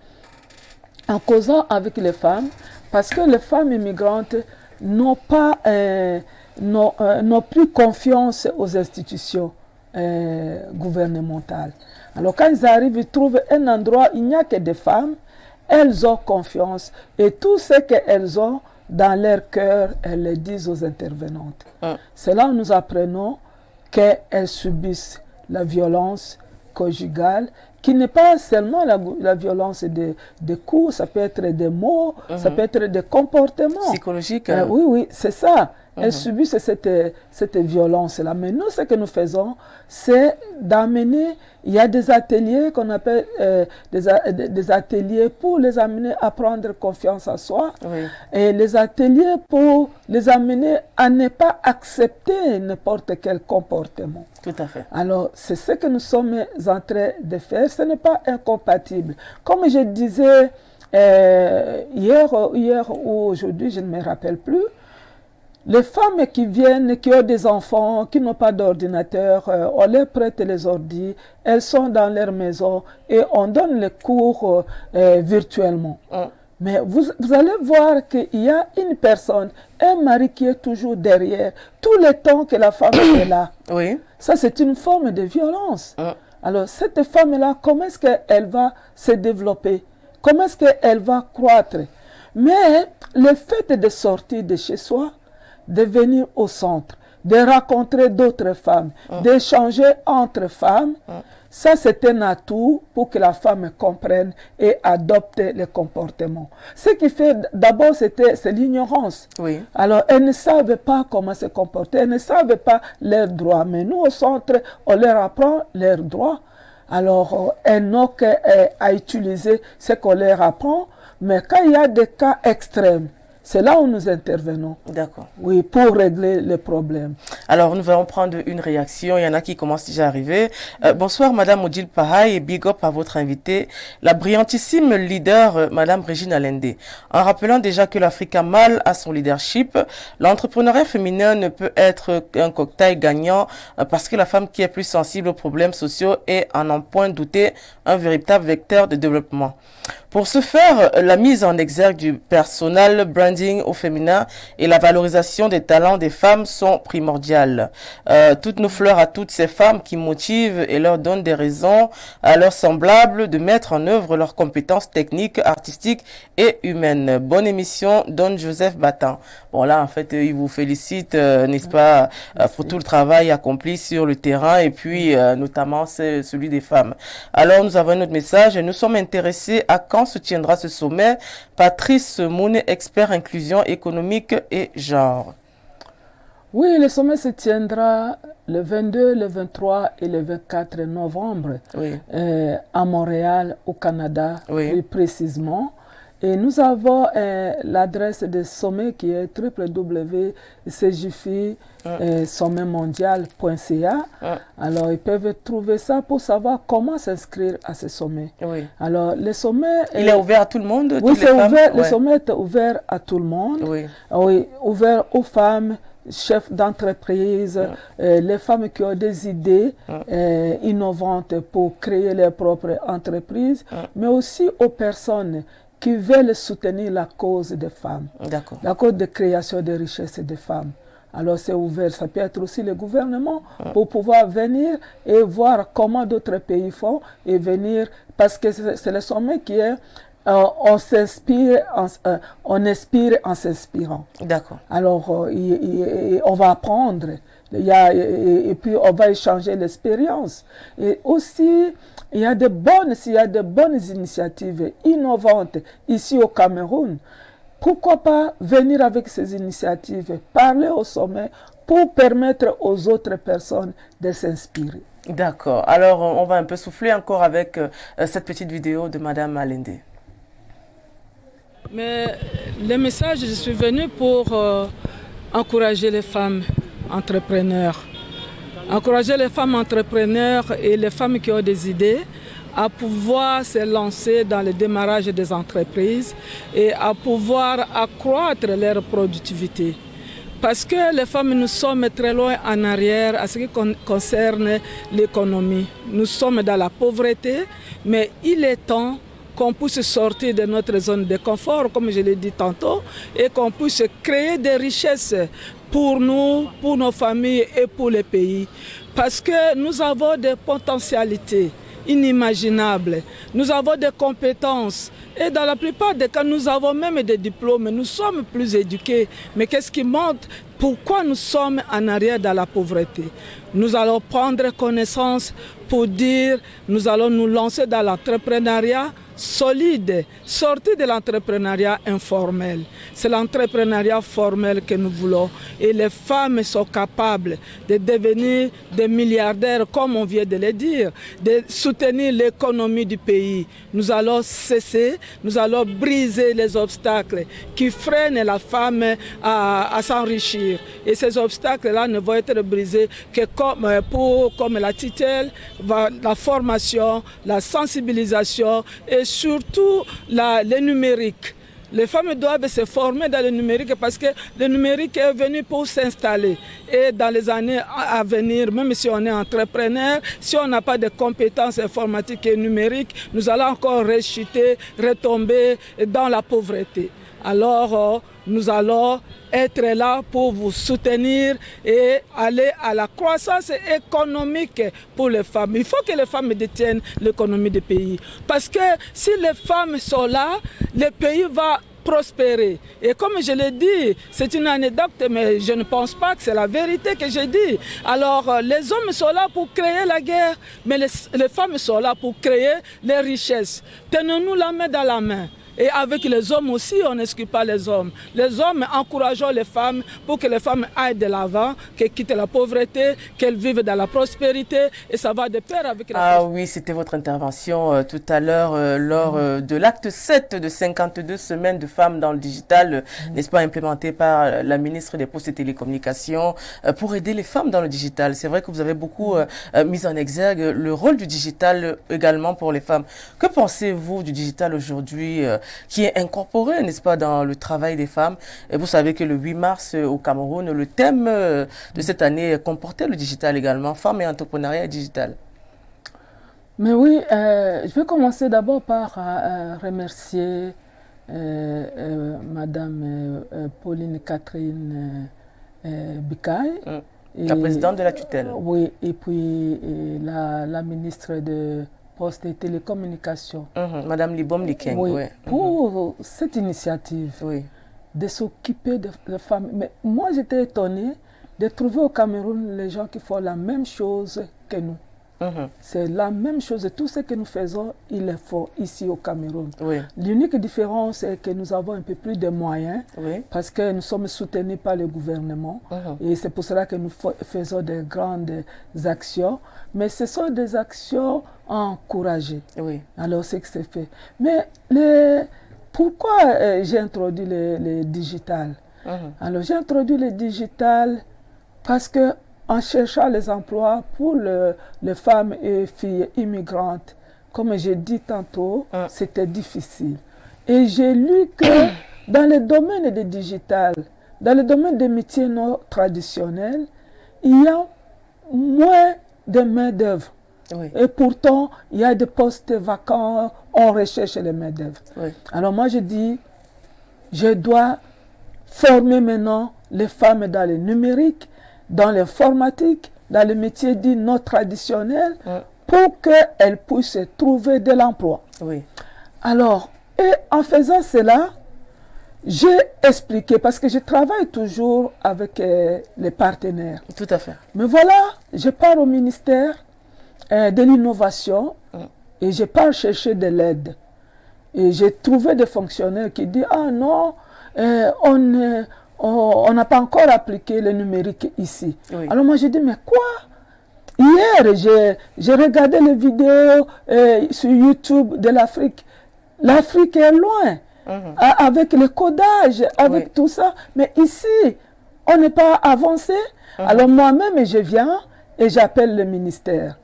en causant avec les femmes, parce que les femmes immigrantes n'ont plus confiance aux institutions gouvernementales. Alors quand ils arrivent, ils trouvent un endroit où il n'y a que des femmes, elles ont confiance et tout ce qu'elles ont dans leur cœur, elles le disent aux intervenantes. C'est là où nous apprenons qu'elles subissent la violence conjugale, qui n'est pas seulement la violence des coups, ça peut être des mots, ça peut être des comportements. Psychologiques. Oui, c'est ça. Elles subissent cette violence-là. Mais nous, ce que nous faisons, c'est d'amener, il y a des ateliers qu'on appelle des ateliers pour les amener à prendre confiance en soi. Oui. Et les ateliers pour les amener à ne pas accepter n'importe quel comportement. Tout à fait. Alors, c'est ce que nous sommes en train de faire. Ce n'est pas incompatible. Comme je disais hier ou aujourd'hui, je ne me rappelle plus, les femmes qui viennent, qui ont des enfants, qui n'ont pas d'ordinateur, on leur prête les ordi, elles sont dans leur maison et on donne les cours virtuellement. Mais vous allez voir qu'il y a une personne, un mari qui est toujours derrière, tout le temps que la femme est là. Oui. Ça, c'est une forme de violence. Alors, cette femme-là, comment est-ce qu'elle va se développer? Comment est-ce qu'elle va croître? Mais le fait de sortir de chez soi, de venir au centre, de rencontrer d'autres femmes, d'échanger entre femmes, ça c'est un atout pour que la femme comprenne et adopte les comportements. Ce qui fait d'abord c'est l'ignorance. Oui. Alors elles ne savent pas comment se comporter, elles ne savent pas leurs droits. Mais nous au centre, on leur apprend leurs droits. Alors elles n'ont qu'à utiliser ce qu'on leur apprend. Mais quand il y a des cas extrêmes, c'est là où nous intervenons. D'accord. Oui, pour régler les problèmes. Alors, nous allons prendre une réaction. Il y en a qui commencent déjà à arriver. Bonsoir, Madame Odile Pahaye, et big up à votre invitée, la brillantissime leader, Madame Régine Allende. En rappelant déjà que l'Afrique a mal à son leadership, l'entrepreneuriat féminin ne peut être un cocktail gagnant parce que la femme qui est plus sensible aux problèmes sociaux est, à n'en point douter, un véritable vecteur de développement. Pour ce faire, la mise en exergue du personal branding au féminin et la valorisation des talents des femmes sont primordiales. Toutes nos fleurs à toutes ces femmes qui motivent et leur donnent des raisons à leurs semblables de mettre en œuvre leurs compétences techniques, artistiques et humaines. Bonne émission, Don Joseph Battant. Bon là, en fait, il vous félicite, n'est-ce pas, pour tout le travail accompli sur le terrain et puis notamment c'est celui des femmes. Alors, nous avons notre message. Nous sommes intéressés à quand se tiendra ce sommet. Patrice Moune, expert inclusion économique et genre. Oui, le sommet se tiendra le 22, le 23 et le 24 novembre à Montréal, au Canada, plus précisément. Et nous avons l'adresse du sommet qui est www.cjfi-sommetmondial.ca. Alors, ils peuvent trouver ça pour savoir comment s'inscrire à ce sommet. Oui. Alors, le sommet... Il est ouvert à tout le monde? Oui, c'est ouvert. Le sommet est ouvert à tout le monde. Oui. Oui, ouvert aux femmes, chefs d'entreprise, les femmes qui ont des idées innovantes pour créer leur propre entreprise, mais aussi aux personnes qui veulent soutenir la cause des femmes, la cause de création de richesses des femmes. Alors c'est ouvert, ça peut être aussi le gouvernement pour pouvoir venir et voir comment d'autres pays font et venir, parce que c'est le sommet qui est, on s'inspire, on inspire en s'inspirant. D'accord. Alors on va apprendre, et puis on va échanger l'expérience. Et aussi, il y a de bonnes initiatives innovantes ici au Cameroun. Pourquoi pas venir avec ces initiatives, parler au sommet pour permettre aux autres personnes de s'inspirer. D'accord. Alors, on va un peu souffler encore avec cette petite vidéo de Madame Allende. Mais le message, je suis venue pour encourager les femmes entrepreneurs. Encourager les femmes entrepreneurs et les femmes qui ont des idées à pouvoir se lancer dans le démarrage des entreprises et à pouvoir accroître leur productivité. Parce que les femmes, nous sommes très loin en arrière à ce qui concerne l'économie. Nous sommes dans la pauvreté, mais il est temps qu'on puisse sortir de notre zone de confort, comme je l'ai dit tantôt, et qu'on puisse créer des richesses pour nous, pour nos familles et pour les pays. Parce que nous avons des potentialités inimaginables, nous avons des compétences et dans la plupart des cas, nous avons même des diplômes, nous sommes plus éduqués. Mais qu'est-ce qui manque pourquoi nous sommes en arrière dans la pauvreté. Nous allons prendre connaissance pour dire, nous allons nous lancer dans l'entrepreneuriat solide, sortir de l'entrepreneuriat informel. C'est l'entrepreneuriat formel que nous voulons. Et les femmes sont capables de devenir des milliardaires, comme on vient de le dire, de soutenir l'économie du pays. Nous allons cesser, nous allons briser les obstacles qui freinent la femme à s'enrichir. Et ces obstacles-là ne vont être brisés que comme la tutelle, la formation, la sensibilisation et surtout le numérique. Les femmes doivent se former dans le numérique parce que le numérique est venu pour s'installer. Et dans les années à venir, même si on est entrepreneur, si on n'a pas de compétences informatiques et numériques, nous allons encore rechuter, retomber dans la pauvreté. Alors, nous allons être là pour vous soutenir et aller à la croissance économique pour les femmes. Il faut que les femmes détiennent l'économie du pays. Parce que si les femmes sont là, le pays va prospérer. Et comme je l'ai dit, c'est une anecdote, mais je ne pense pas que c'est la vérité que j'ai dit. Alors, les hommes sont là pour créer la guerre, mais les femmes sont là pour créer les richesses. Tenons-nous la main dans la main. Et avec les hommes aussi, on n'exclut pas les hommes. Les hommes, encourageons les femmes pour que les femmes aillent de l'avant, qu'elles quittent la pauvreté, qu'elles vivent dans la prospérité. Et ça va de pair avec la prospérité. Ah oui, c'était votre intervention tout à l'heure lors de l'acte 7 de 52 semaines de femmes dans le digital, n'est-ce pas, implémenté par la ministre des Postes et Télécommunications pour aider les femmes dans le digital. C'est vrai que vous avez beaucoup mis en exergue le rôle du digital également pour les femmes. Que pensez-vous du digital aujourd'hui qui est incorporé, n'est-ce pas, dans le travail des femmes? Et vous savez que le 8 mars au Cameroun, le thème de cette année comportait le digital également, femmes et entrepreneuriat digital. Mais oui, je vais commencer d'abord par remercier Madame Pauline Catherine Bikaï. La présidente de la tutelle. Oui, et puis la ministre de Postes et Télécommunications. Madame Libom Likeng. Oui, pour cette initiative de s'occuper des femmes. Mais moi, j'étais étonnée de trouver au Cameroun les gens qui font la même chose que nous. C'est la même chose. Tout ce que nous faisons, il le faut ici au Cameroun. L'unique différence, c'est que nous avons un peu plus de moyens parce que nous sommes soutenus par le gouvernement. Et c'est pour cela que nous faisons de grandes actions. Mais ce sont des actions encouragées. Alors, c'est que c'est fait. Mais pourquoi j'ai introduit le digital? Alors, j'ai introduit le digital parce que en cherchant les emplois pour les femmes et filles immigrantes, comme j'ai dit tantôt, c'était difficile. Et j'ai lu que dans le domaine du digital, dans le domaine des métiers non traditionnels, il y a moins de main-d'œuvre. Et pourtant, il y a des postes vacants, on recherche les main-d'œuvre. Alors moi, je dis, je dois former maintenant les femmes dans le numérique, dans l'informatique, dans les métiers dits non traditionnels, pour qu'elles puissent trouver de l'emploi. Alors, et en faisant cela, j'ai expliqué, parce que je travaille toujours avec les partenaires. Tout à fait. Mais voilà, je pars au ministère de l'innovation et je pars chercher de l'aide. Et j'ai trouvé des fonctionnaires qui disent « Ah non, on n'a pas encore appliqué le numérique ici. » Alors moi, j'ai dit « Mais quoi ?» Hier, j'ai regardé les vidéos sur YouTube de l'Afrique. L'Afrique est loin, avec le codage, avec tout ça. Mais ici, on n'est pas avancé. Alors moi-même, je viens et j'appelle le ministère.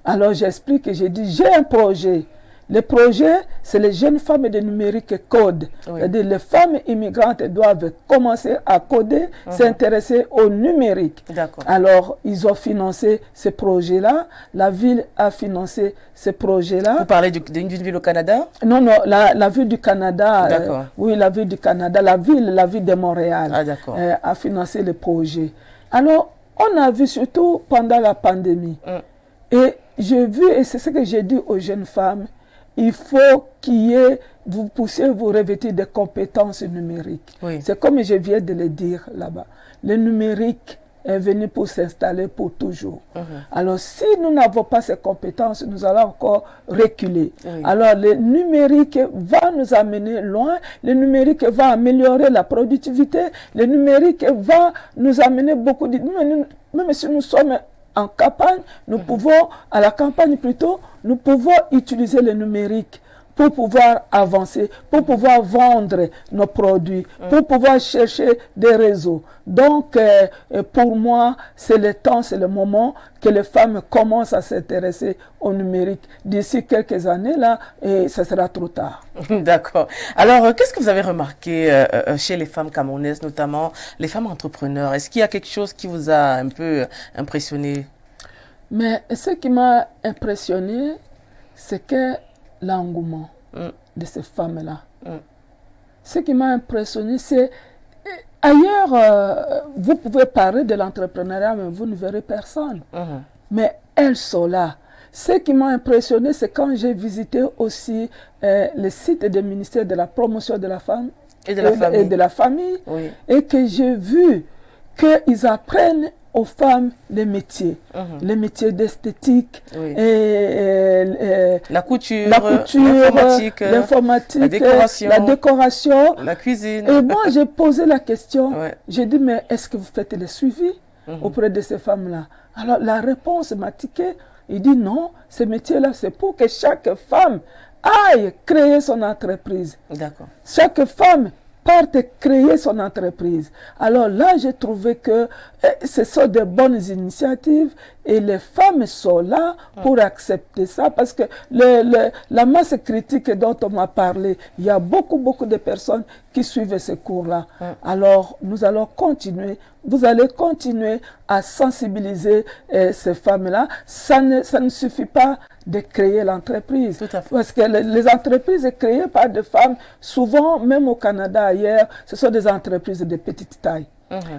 Alors j'explique et j'ai dit, j'ai un projet. Le projet, c'est les jeunes femmes de numérique code. C'est-à-dire les femmes immigrantes doivent commencer à coder, s'intéresser au numérique. Alors, ils ont financé ce projet-là. La ville a financé ce projet-là. Vous parlez d'une ville au Canada? Non, non, la ville du Canada. Oui, la ville du Canada. La ville de Montréal a financé le projet. Alors, on a vu surtout pendant la pandémie. Et j'ai vu, et c'est ce que j'ai dit aux jeunes femmes, il faut vous puissiez vous revêtir des compétences numériques. Oui. C'est comme je viens de le dire là-bas. Le numérique est venu pour s'installer pour toujours. Alors, si nous n'avons pas ces compétences, nous allons encore reculer. Oui. Alors, le numérique va nous amener loin. Le numérique va améliorer la productivité. Le numérique va nous amener beaucoup de... Même si nous sommes en campagne, nous pouvons, à la campagne plutôt, nous pouvons utiliser le numérique pour pouvoir avancer, pour pouvoir vendre nos produits, pour pouvoir chercher des réseaux. Donc, pour moi, c'est le temps, c'est le moment que les femmes commencent à s'intéresser au numérique. D'ici quelques années, là, et ça sera trop tard. D'accord. Alors, qu'est-ce que vous avez remarqué chez les femmes camerounaises, notamment les femmes entrepreneurs? Est-ce qu'il y a quelque chose qui vous a un peu impressionné? Mais ce qui m'a impressionné, c'est que l'engouement de ces femmes-là. Ce qui m'a impressionné, c'est ailleurs, vous pouvez parler de l'entrepreneuriat, mais vous ne verrez personne. Mais elles sont là. Ce qui m'a impressionné, c'est quand j'ai visité aussi le site du ministère de la promotion de la femme et de la famille, oui. Et que j'ai vu qu'ils apprennent aux femmes les métiers d'esthétique, oui. La couture, l'informatique, la décoration, la cuisine. Et moi, j'ai posé la question, Ouais. j'ai dit, mais est-ce que vous faites le suivi auprès de ces femmes-là? Alors, la réponse m'a tiqué. Il dit, non, ce métier-là, c'est pour que chaque femme aille créer son entreprise. D'accord. Chaque femme parte créer son entreprise. Alors là, j'ai trouvé que ce sont de bonnes initiatives et les femmes sont là pour accepter ça parce que la masse critique dont on m'a parlé, il y a beaucoup de personnes qui suivent ces cours-là. Alors, nous allons continuer, vous allez continuer à sensibiliser ces femmes-là. Ça ne suffit pas de créer l'entreprise. Parce que les entreprises créées par des femmes, souvent, même au Canada, ailleurs, ce sont des entreprises de petite taille.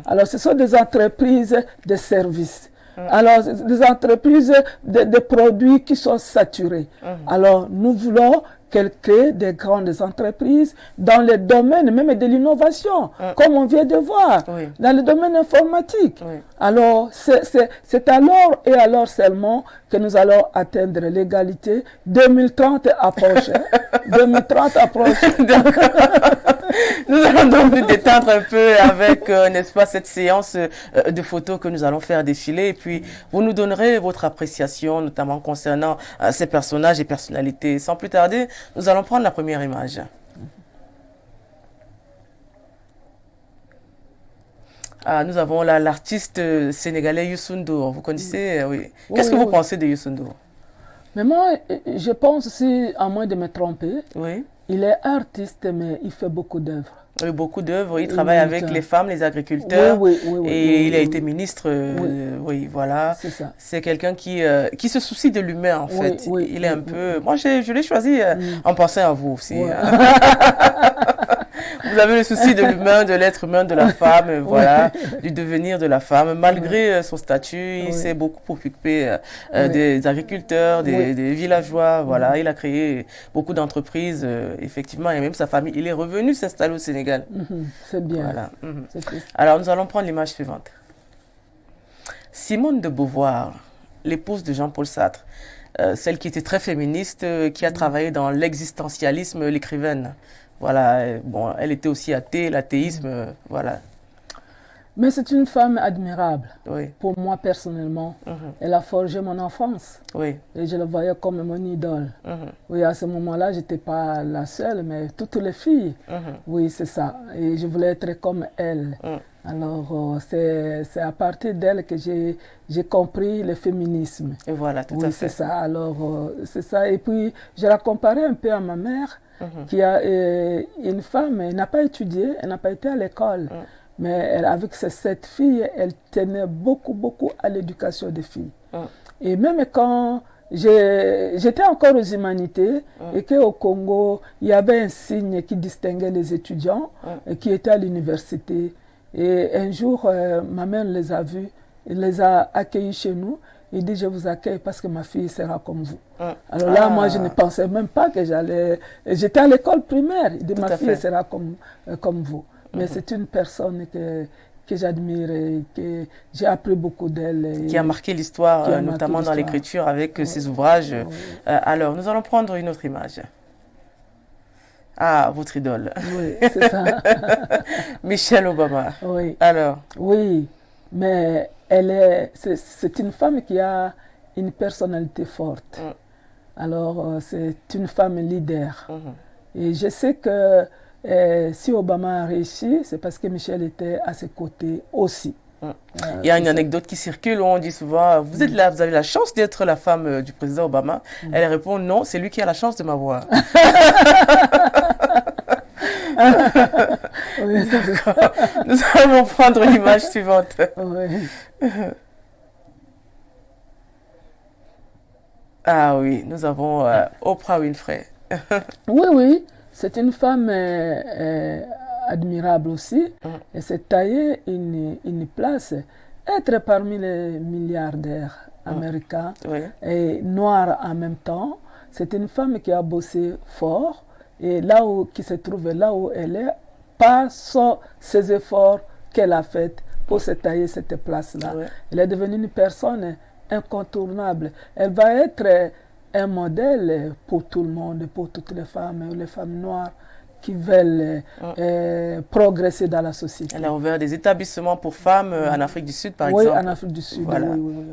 Alors, ce sont des entreprises de services. Alors, des entreprises de produits qui sont saturés. Alors, nous voulons qu'elles créent des grandes entreprises dans le domaine même de l'innovation, comme on vient de voir, dans le domaine informatique. Alors, c'est alors et alors seulement que nous allons atteindre l'égalité. 2030 approche. 2030 approche. Nous allons donc nous détendre un peu avec, n'est-ce pas, cette séance de photos que nous allons faire défiler. Et puis, vous nous donnerez votre appréciation, notamment concernant ces personnages et personnalités. Sans plus tarder, nous allons prendre la première image. Nous avons là l'artiste sénégalais Youssou N'Dour. Vous connaissez, oui. Qu'est-ce que vous pensez de Youssou N'Dour? Mais moi, je pense, si, à moins de me tromper, oui. Il est artiste, mais il fait beaucoup d'œuvres. Oui, beaucoup d'œuvres. Il travaille avec les femmes, les agriculteurs. Et il a été ministre. Oui, voilà. C'est ça. C'est quelqu'un qui se soucie de l'humain, en fait. Il est un peu... Moi, je l'ai choisi en pensant à vous aussi. Vous avez le souci de l'humain, de l'être humain, de la femme, voilà, du devenir de la femme. Malgré son statut, il s'est beaucoup occupé des agriculteurs, des villageois, voilà. Il a créé beaucoup d'entreprises, effectivement, et même sa famille. Il est revenu s'installer au Sénégal. C'est bien. Voilà. Alors, nous allons prendre l'image suivante. Simone de Beauvoir, l'épouse de Jean-Paul Sartre, celle qui était très féministe, qui a travaillé dans l'existentialisme, l'écrivaine. Voilà, bon, elle était aussi athée, l'athéisme, voilà. Mais c'est une femme admirable. Oui. Pour moi, personnellement. Elle a forgé mon enfance. Oui. Et je la voyais comme mon idole. Oui, à ce moment-là, je n'étais pas la seule, mais toutes les filles. Oui, c'est ça. Et je voulais être comme elle. Alors, c'est à partir d'elle que j'ai compris le féminisme. Et voilà, tout à fait. Oui, c'est ça. Alors, c'est ça. Et puis, je la comparais un peu à ma mère, qui a une femme, elle n'a pas étudié, elle n'a pas été à l'école. Mais elle, avec ses 7 filles, elle tenait beaucoup à l'éducation des filles. Et même quand j'étais encore aux humanités et qu'au Congo, il y avait un signe qui distinguait les étudiants qui étaient à l'université. Et un jour, ma mère les a vus, elle les a accueillis chez nous Il dit, je vous accueille parce que ma fille sera comme vous. Alors là, moi, je ne pensais même pas que j'allais... J'étais à l'école primaire. Il dit, ma fille sera comme vous. Mais c'est une personne que j'admire et que j'ai appris beaucoup d'elle. Qui a marqué l'histoire, notamment dans l'écriture avec ses ouvrages. Alors, nous allons prendre une autre image. Ah, votre idole. Oui, c'est ça. Michelle Obama. Oui. Alors. Oui, mais c'est une femme qui a une personnalité forte. Alors, c'est une femme leader. Et je sais que si Obama a réussi, c'est parce que Michelle était à ses côtés aussi. Il y a une anecdote qui circule où on dit souvent, vous êtes là, vous avez la chance d'être la femme du président Obama. Elle répond, non, c'est lui qui a la chance de m'avoir. Oui. Nous allons prendre l'image suivante. Oui. Ah oui, nous avons Oprah Winfrey. Oui, oui, c'est une femme admirable aussi. Et s'est taillé une place, être parmi les milliardaires américains et noirs en même temps. C'est une femme qui a bossé fort et qui se trouve là où elle est, par ses efforts qu'elle a faits pour se tailler cette place-là. Elle est devenue une personne incontournable. Elle va être un modèle pour tout le monde, pour toutes les femmes noires qui veulent progresser dans la société. Elle a ouvert des établissements pour femmes en Afrique du Sud, par exemple. Oui, en Afrique du Sud. Voilà. Oui.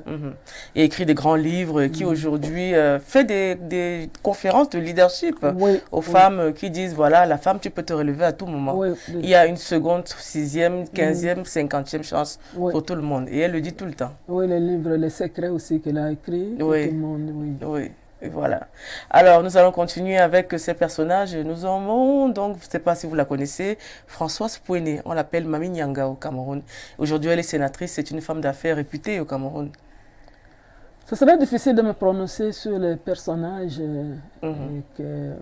Et écrit des grands livres qui aujourd'hui fait des conférences de leadership aux femmes qui disent, voilà, la femme, tu peux te relever à tout moment. Il y a une seconde, 6e, 15e, 50e chance pour tout le monde. Et elle le dit tout le temps. Oui, les livres, les secrets aussi qu'elle a écrits. Tout le monde, oui. Et voilà. Alors, nous allons continuer avec ces personnages. Nous avons donc, je ne sais pas si vous la connaissez, Françoise Pouéné. On l'appelle Mami Nyanga au Cameroun. Aujourd'hui, elle est sénatrice. C'est une femme d'affaires réputée au Cameroun. Ce serait difficile de me prononcer sur les personnages et que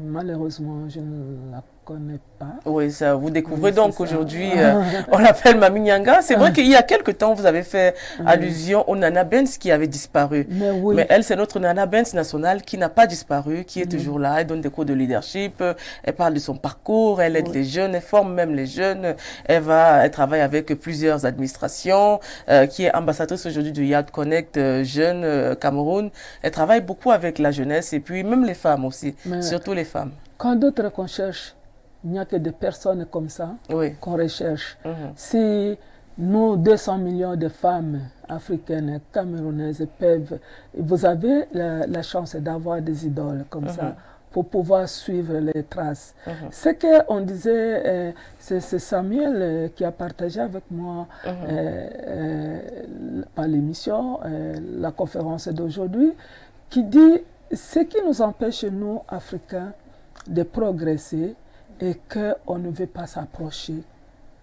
malheureusement, je ne la connais pas. Oui, ça, vous découvrez donc aujourd'hui, on l'appelle Mami Nyanga. C'est vrai qu'il y a quelque temps, vous avez fait allusion au Nana Benz qui avait disparu. Mais elle, c'est notre Nana Benz nationale qui n'a pas disparu, qui est toujours là. Elle donne des cours de leadership, elle parle de son parcours, elle aide les jeunes, elle forme même les jeunes. Elle travaille avec plusieurs administrations, qui est ambassadrice aujourd'hui du Yad Connect Jeunes Cameroun. Elle travaille beaucoup avec la jeunesse et puis même les femmes aussi, surtout les femmes. Quand d'autres qu'on cherche, il n'y a que des personnes comme ça qu'on recherche. Si nous, 200 millions de femmes africaines, camerounaises, vous avez la chance d'avoir des idoles comme ça pour pouvoir suivre les traces. Ce qu'on disait, c'est Samuel qui a partagé avec moi par l'émission, la conférence d'aujourd'hui, qui dit ce qui nous empêche, nous, Africains, de progresser, et qu'on ne veut pas s'approcher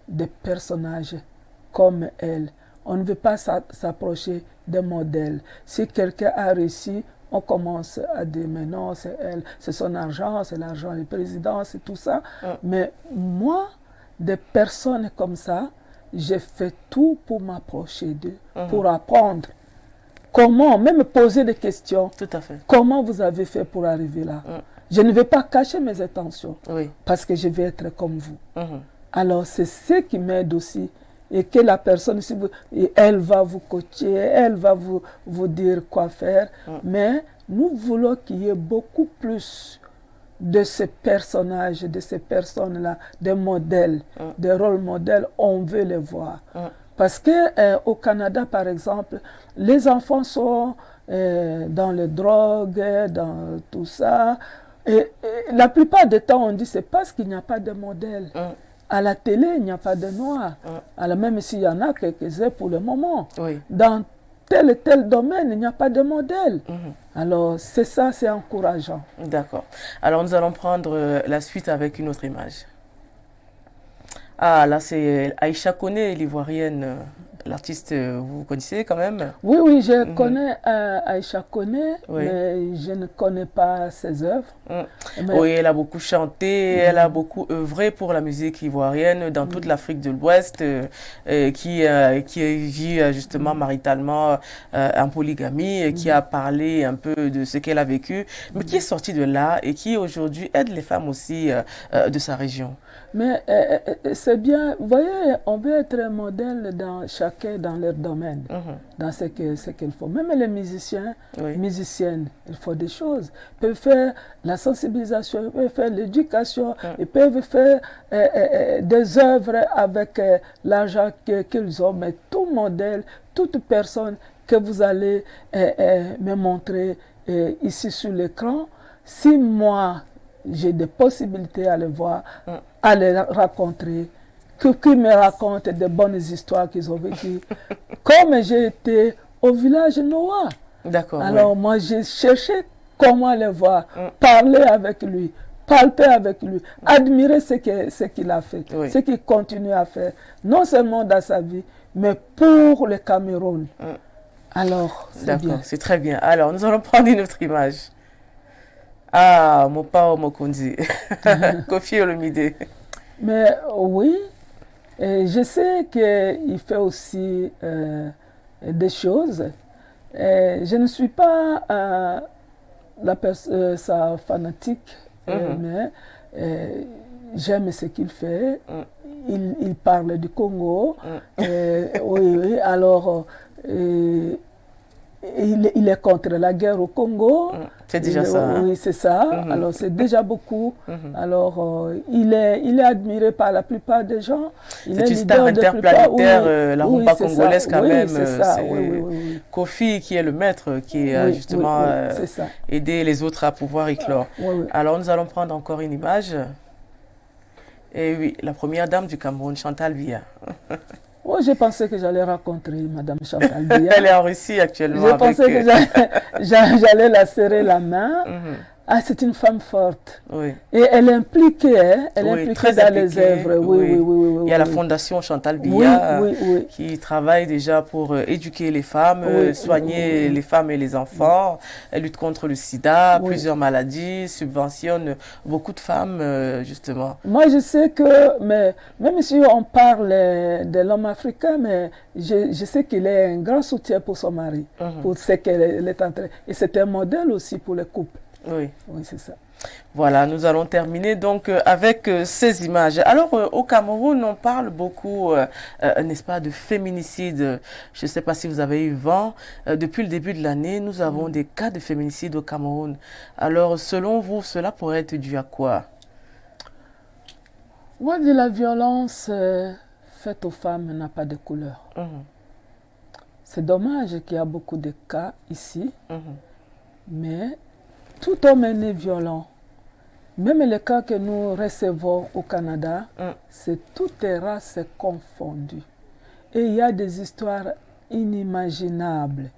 des personnages comme elle. On ne veut pas s'approcher des modèles. Si quelqu'un a réussi, on commence à dire, mais non, c'est elle, c'est son argent, c'est l'argent du président, c'est tout ça. Mais moi, des personnes comme ça, j'ai fait tout pour m'approcher d'eux, pour apprendre. Comment, même poser des questions. Tout à fait. Comment vous avez fait pour arriver là? Je ne vais pas cacher mes intentions parce que je vais être comme vous. Alors, c'est ce qui m'aide aussi. Et que la personne, elle va vous coacher, elle va vous dire quoi faire. Mais nous voulons qu'il y ait beaucoup plus de ces personnages, de ces personnes-là, des modèles, des rôles modèles. On veut les voir. Parce qu'au Canada, par exemple, les enfants sont dans les drogues, dans tout ça. Et la plupart du temps, on dit c'est parce qu'il n'y a pas de modèle. À la télé, il n'y a pas de noirs. Alors même s'il y en a quelques-uns pour le moment, dans tel et tel domaine, il n'y a pas de modèle. Alors c'est ça, c'est encourageant. D'accord. Alors nous allons prendre la suite avec une autre image. Ah, là c'est Aïcha Koné, l'ivoirienne. l'artiste, vous connaissez quand même? Oui, oui, je connais Aïcha Koné, mais je ne connais pas ses œuvres. Mais... Oui, elle a beaucoup chanté, elle a beaucoup œuvré pour la musique ivoirienne dans toute l'Afrique de l'Ouest, qui vit justement maritalement en polygamie, et qui a parlé un peu de ce qu'elle a vécu, mais qui est sortie de là et qui aujourd'hui aide les femmes aussi de sa région. Mais c'est bien, vous voyez, on veut être un modèle dans chacun dans leur domaine, dans ce qu'il faut. Même les musiciens, musiciennes, il faut des choses. Ils peuvent faire la sensibilisation, ils peuvent faire l'éducation, ils peuvent faire des œuvres avec l'argent qu'ils ont. Mais tout modèle, toute personne que vous allez me montrer ici sur l'écran, si moi, j'ai des possibilités à les voir, à les rencontrer, qu'ils me racontent des bonnes histoires qu'ils ont vécues. Comme j'ai été au village Noah. D'accord. Alors moi, j'ai cherché comment les voir, parler avec lui, palper avec lui, admirer ce qu'il a fait, ce qu'il continue à faire, non seulement dans sa vie, mais pour le Cameroun. Alors, c'est bien. C'est très bien. Alors, nous allons prendre une autre image. Ah, Mopao Mokondi, Koffi Olomide. Mais oui, je sais qu'il fait aussi des choses. Je ne suis pas sa fanatique, mais j'aime ce qu'il fait. Il parle du Congo. Oui, alors... Il est contre la guerre au Congo. C'est déjà ça. Oui, c'est ça. Alors, c'est déjà beaucoup. Alors, il est admiré par la plupart des gens. C'est une star interplanétaire, la rumba congolaise quand même. C'est ça. Koffi qui est le maître, qui a justement aidé les autres à pouvoir éclore. Alors, nous allons prendre encore une image. Et oui, la première dame du Cameroun, Chantal Biya. Oh, j'ai pensé que j'allais rencontrer Madame Chantal Biya. Elle est en Russie actuellement. Je pensais que j'allais la serrer la main. Ah, c'est une femme forte. Oui. Et elle est impliquée, hein? Elle est impliquée dans les œuvres. Oui. Il y a la fondation Chantal Biya qui travaille déjà pour éduquer les femmes, soigner les femmes et les enfants. Elle lutte contre le sida, plusieurs maladies, subventionne beaucoup de femmes, justement. Moi, je sais que, même si on parle de l'homme africain, mais je sais qu'il est un grand soutien pour son mari, pour ce qu'elle est en train. Et c'est un modèle aussi pour les couples. Oui, c'est ça. Voilà, nous allons terminer donc avec ces images. Alors, au Cameroun, on parle beaucoup, n'est-ce pas, de féminicide. Je ne sais pas si vous avez eu vent. Depuis le début de l'année, nous avons des cas de féminicide au Cameroun. Alors, selon vous, cela pourrait être dû à quoi? Moi, de la violence faite aux femmes n'a pas de couleur. C'est dommage qu'il y a beaucoup de cas ici, mais tout homme est né violent. Même les cas que nous recevons au Canada, c'est toutes les races confondues. Et il y a des histoires inimaginables.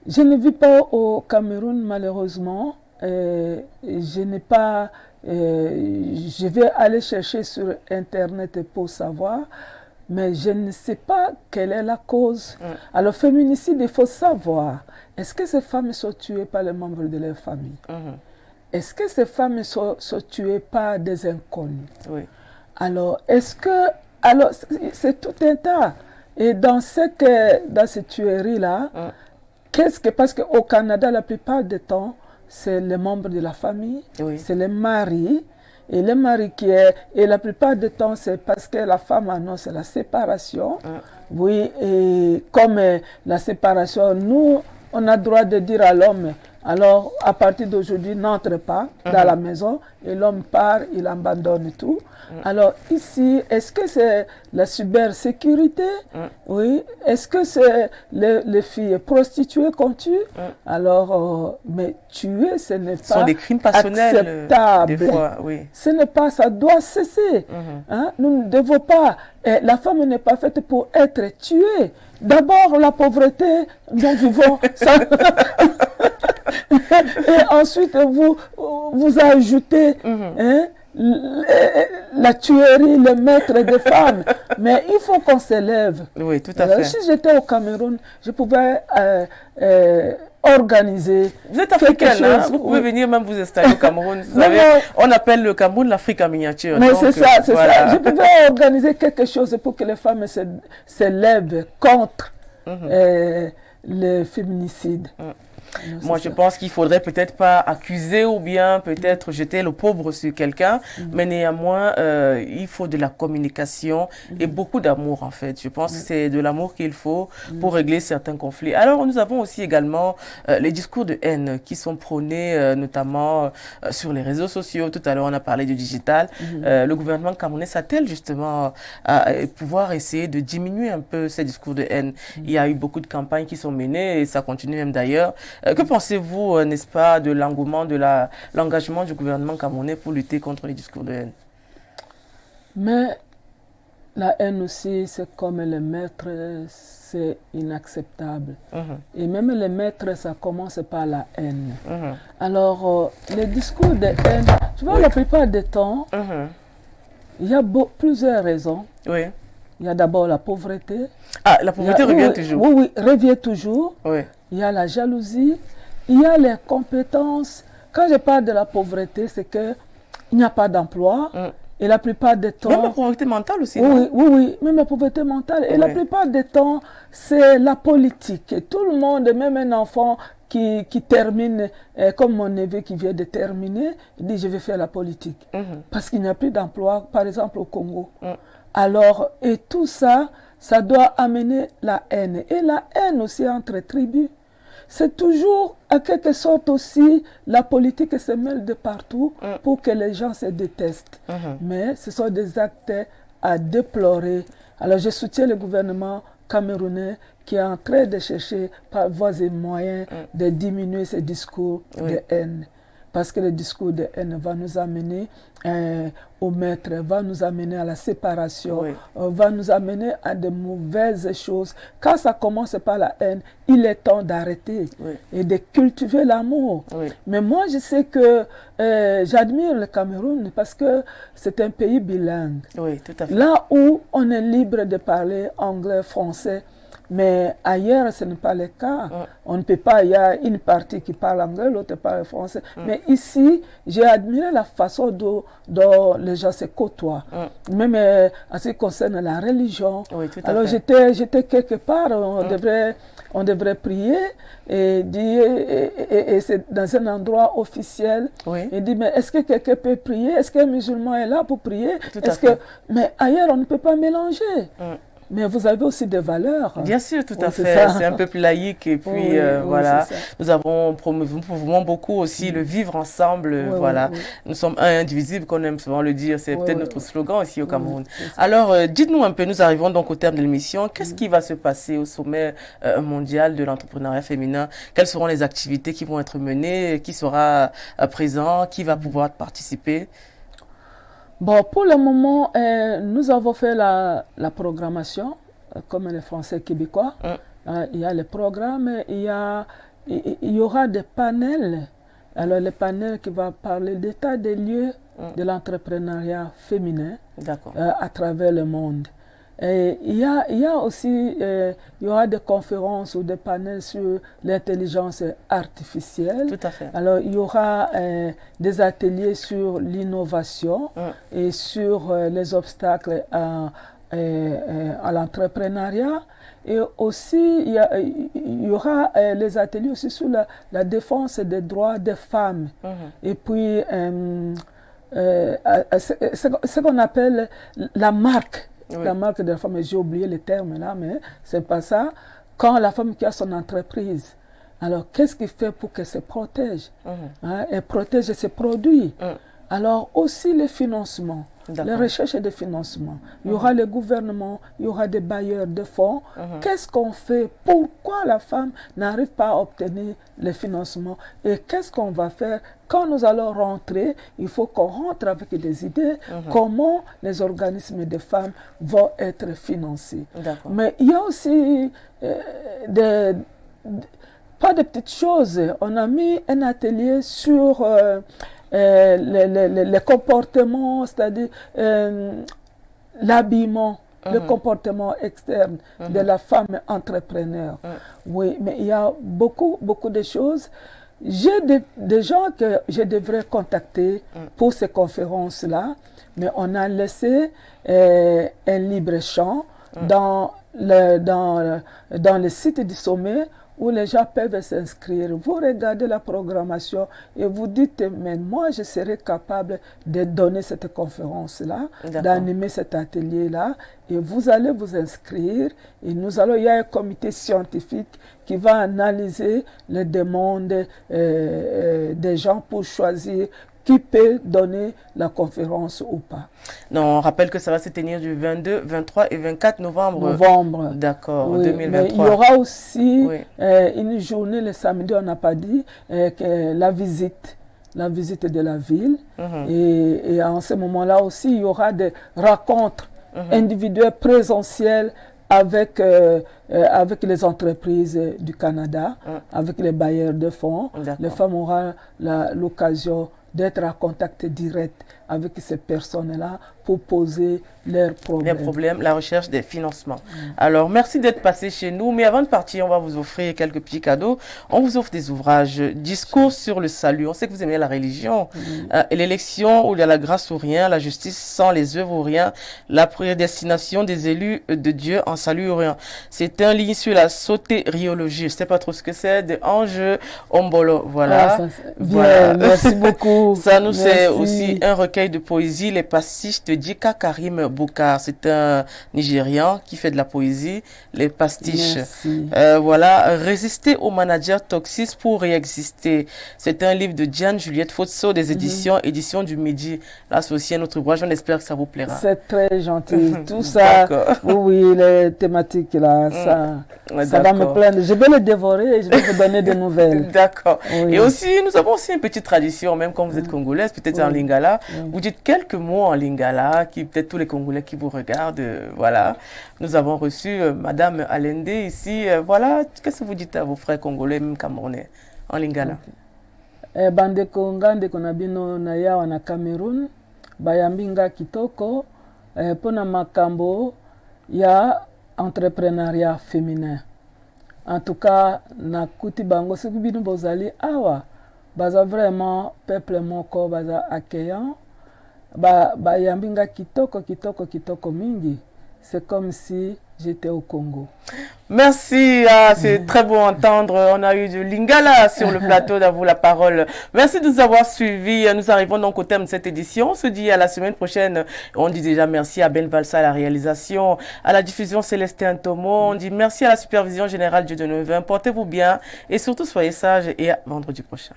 Je ne vis pas au Cameroun, malheureusement. Je n'ai pas... je vais aller chercher sur Internet pour savoir, mais je ne sais pas quelle est la cause. Alors, féminicide, il faut savoir. Est-ce que ces femmes sont tuées par les membres de leur famille? Est-ce que ces femmes sont tuées par des inconnus? Alors, alors, c'est tout un tas. Et dans ces tueries-là, parce qu'au Canada, la plupart du temps, c'est les membres de la famille, c'est les maris. Et le mari et la plupart du temps, c'est parce que la femme annonce la séparation. Oui, et comme la séparation, nous, on a le droit de dire à l'homme, alors à partir d'aujourd'hui, n'entre pas dans la maison, et l'homme part, il abandonne tout. Alors ici, est-ce que c'est la cybersécurité? Oui. Est-ce que c'est les filles prostituées qu'on tue? Alors, mais tuer, ce n'est pas ce sont des crimes passionnels, acceptable. Des fois, ce n'est pas, ça doit cesser. Hein? Nous ne devons pas, la femme n'est pas faite pour être tuée. D'abord, la pauvreté, nous vivons ça. Et ensuite, vous ajoutez la tuerie, le maître des femmes. Mais il faut qu'on s'élève. Oui, tout à fait. Si j'étais au Cameroun, je pouvais organiser. Vous êtes africaine, hein? Vous pouvez venir même vous installer au Cameroun. Vous savez, on appelle le Cameroun l'Afrique en miniature. Mais c'est ça, c'est ça. Je pouvais organiser quelque chose pour que les femmes s'élèvent contre le féminicide. Moi, je pense qu'il faudrait peut-être pas accuser ou bien peut-être jeter le pauvre sur quelqu'un, mais néanmoins, il faut de la communication et beaucoup d'amour, en fait. Je pense que c'est de l'amour qu'il faut pour régler certains conflits. Alors, nous avons aussi également les discours de haine qui sont prônés, notamment sur les réseaux sociaux. Tout à l'heure, on a parlé du digital. Le gouvernement camerounais s'attelle justement à pouvoir essayer de diminuer un peu ces discours de haine. Il y a eu beaucoup de campagnes qui sont menées et ça continue même d'ailleurs. Que pensez-vous, n'est-ce pas, de l'engouement, de l'engagement du gouvernement camerounais pour lutter contre les discours de haine? Mais la haine aussi, c'est comme les maîtres, c'est inacceptable. Et même les maîtres, ça commence par la haine. Alors, les discours de haine, tu vois, la plupart des temps, il y a plusieurs raisons. Oui. Il y a d'abord la pauvreté. Ah, la pauvreté revient toujours. Oui, revient toujours. Oui. Il y a la jalousie, il y a les compétences. Quand je parle de la pauvreté, c'est qu'il n'y a pas d'emploi. Et la plupart des temps... Même la pauvreté mentale aussi. Oui, même la pauvreté mentale. Et la plupart des temps, c'est la politique. Et tout le monde, même un enfant qui termine, comme mon neveu qui vient de terminer, il dit je vais faire la politique. Parce qu'il n'y a plus d'emploi, par exemple au Congo. Alors, et tout ça, ça doit amener la haine. Et la haine aussi entre tribus. C'est toujours, à quelque sorte aussi, la politique se mêle de partout pour que les gens se détestent. Mais ce sont des actes à déplorer. Alors je soutiens le gouvernement camerounais qui est en train de chercher par voies et moyens de diminuer ces discours de haine. Parce que le discours de haine va nous amener au maître, va nous amener à la séparation, va nous amener à de mauvaises choses. Quand ça commence par la haine, il est temps d'arrêter et de cultiver l'amour. Mais moi, je sais que j'admire le Cameroun parce que c'est un pays bilingue. Oui, tout à fait. Là où on est libre de parler anglais, français, mais ailleurs, ce n'est pas le cas. On ne peut pas, il y a une partie qui parle anglais, l'autre parle français. Mais ici, j'ai admiré la façon dont les gens se côtoient. Même en ce qui concerne la religion. Oui, tout à Alors, fait. j'étais quelque part, on devrait prier et dire, et c'est dans un endroit officiel. Et dire, mais est-ce que quelqu'un peut prier? Est-ce qu'un musulman est là pour prier? Mais ailleurs, on ne peut pas mélanger. Mais vous avez aussi des valeurs. Bien sûr, tout à fait. C'est un peu plus laïque. Et puis, voilà, nous promouvons beaucoup aussi le vivre ensemble. Voilà. Nous sommes un indivisible, qu'on aime souvent le dire. C'est peut-être notre slogan aussi au Cameroun. Alors, dites-nous un peu, nous arrivons donc au terme de l'émission. Qu'est-ce qui va se passer au sommet mondial de l'entrepreneuriat féminin? Quelles seront les activités qui vont être menées? Qui sera présent? Qui va pouvoir participer? Bon, pour le moment, nous avons fait la programmation, comme les Français québécois. Il y a les programmes, il y aura des panels. Alors, les panels qui vont parler d'état des lieux de l'entrepreneuriat féminin à travers le monde. Et il y a aussi, il y aura des conférences ou des panels sur l'intelligence artificielle. Tout à fait. Alors, il y aura des ateliers sur l'innovation et sur les obstacles à l'entrepreneuriat. Et aussi, il y aura les ateliers aussi sur la défense des droits des femmes. Et puis, ce qu'on appelle la marque. La marque de la femme, j'ai oublié le terme là, mais c'est pas ça. Quand la femme qui a son entreprise, alors qu'est-ce qu'il fait pour qu'elle se protège? Elle protège ses produits. Alors aussi le financement, les recherches de financement. Il y aura le gouvernement, il y aura des bailleurs de fonds. Qu'est-ce qu'on fait? Pourquoi la femme n'arrive pas à obtenir le financement? Et qu'est-ce qu'on va faire? Quand nous allons rentrer, il faut qu'on rentre avec des idées comment les organismes de femmes vont être financés. Mais il y a aussi pas de petites choses. On a mis un atelier sur les comportements, c'est-à-dire l'habillement, le comportement externe de la femme entrepreneur. Oui, mais il y a beaucoup de choses. J'ai des gens que je devrais contacter pour ces conférences-là, mais on a laissé un libre-champ dans le site du sommet où les gens peuvent s'inscrire. Vous regardez la programmation et vous dites, mais moi, je serais capable de donner cette conférence-là, d'animer cet atelier-là, et vous allez vous inscrire, et il y a un comité scientifique qui va analyser les demandes des gens pour choisir qui peut donner la conférence ou pas. Non, on rappelle que ça va se tenir du 22, 23 et 24 novembre. D'accord, oui, 2023. Mais il y aura aussi une journée le samedi, on n'a pas dit, la visite de la ville. Et en ce moment-là aussi, il y aura des rencontres individuelles, présentielles, avec les entreprises du Canada, avec les bailleurs de fonds. Les femmes auront l'occasion d'être en contact direct avec ces personnes-là pour poser leurs problèmes. Les problèmes, la recherche des financements. Alors, merci d'être passé chez nous. Mais avant de partir, on va vous offrir quelques petits cadeaux. On vous offre des ouvrages, Discours sur le salut. On sait que vous aimez la religion. Et l'élection où il y a la grâce ou rien, la justice sans les œuvres ou rien, la prédestination des élus de Dieu en salut ou rien. C'est un livre sur la sotériologie. Je ne sais pas trop ce que c'est, de Ange Ombolo. Voilà. Bien, merci beaucoup. Ça nous c'est aussi un recueil de poésie, Les pastiches de Djika Karim Boukar. C'est un Nigérian qui fait de la poésie, les pastiches. Voilà, Résister aux managers toxiques pour réexister. C'est un livre de Diane Juliette Fotso des éditions du Midi. Là, c'est aussi un autre ouvrage. On espère que ça vous plaira. C'est très gentil. Tout ça, oui, les thématiques là, ça va me plaindre. Je vais le dévorer et je vais vous donner des nouvelles. D'accord. Oui. Et aussi, nous avons aussi une petite tradition, même quand vous êtes congolaise, peut-être en lingala. Vous dites quelques mots en lingala, qui peut-être tous les Congolais qui vous regardent, voilà. Nous avons reçu Madame Alende ici, voilà. Qu'est-ce que vous dites à vos frères congolais, même camerounais, en lingala? Bandeko ngandeko na bino na yawa na Cameroun, bayambinga kitoko, pona makambo ya entrepreneuriat féminin. En tout cas, na kuti bango soki bino bozali awa, baza vraiment peuple moko baza accueillant. Bayambinga kitoko mingi. C'est comme si j'étais au Congo. Merci, c'est très beau entendre. On a eu du lingala sur le plateau d'À vous la parole. Merci de nous avoir suivis. Nous arrivons donc au terme de cette édition. On se dit à la semaine prochaine. On dit déjà merci à Ben Valsa à la réalisation, à la diffusion Célestin Tomo. On dit merci à la supervision générale Dieu de Neuvin. Portez-vous bien et surtout soyez sages et à vendredi prochain.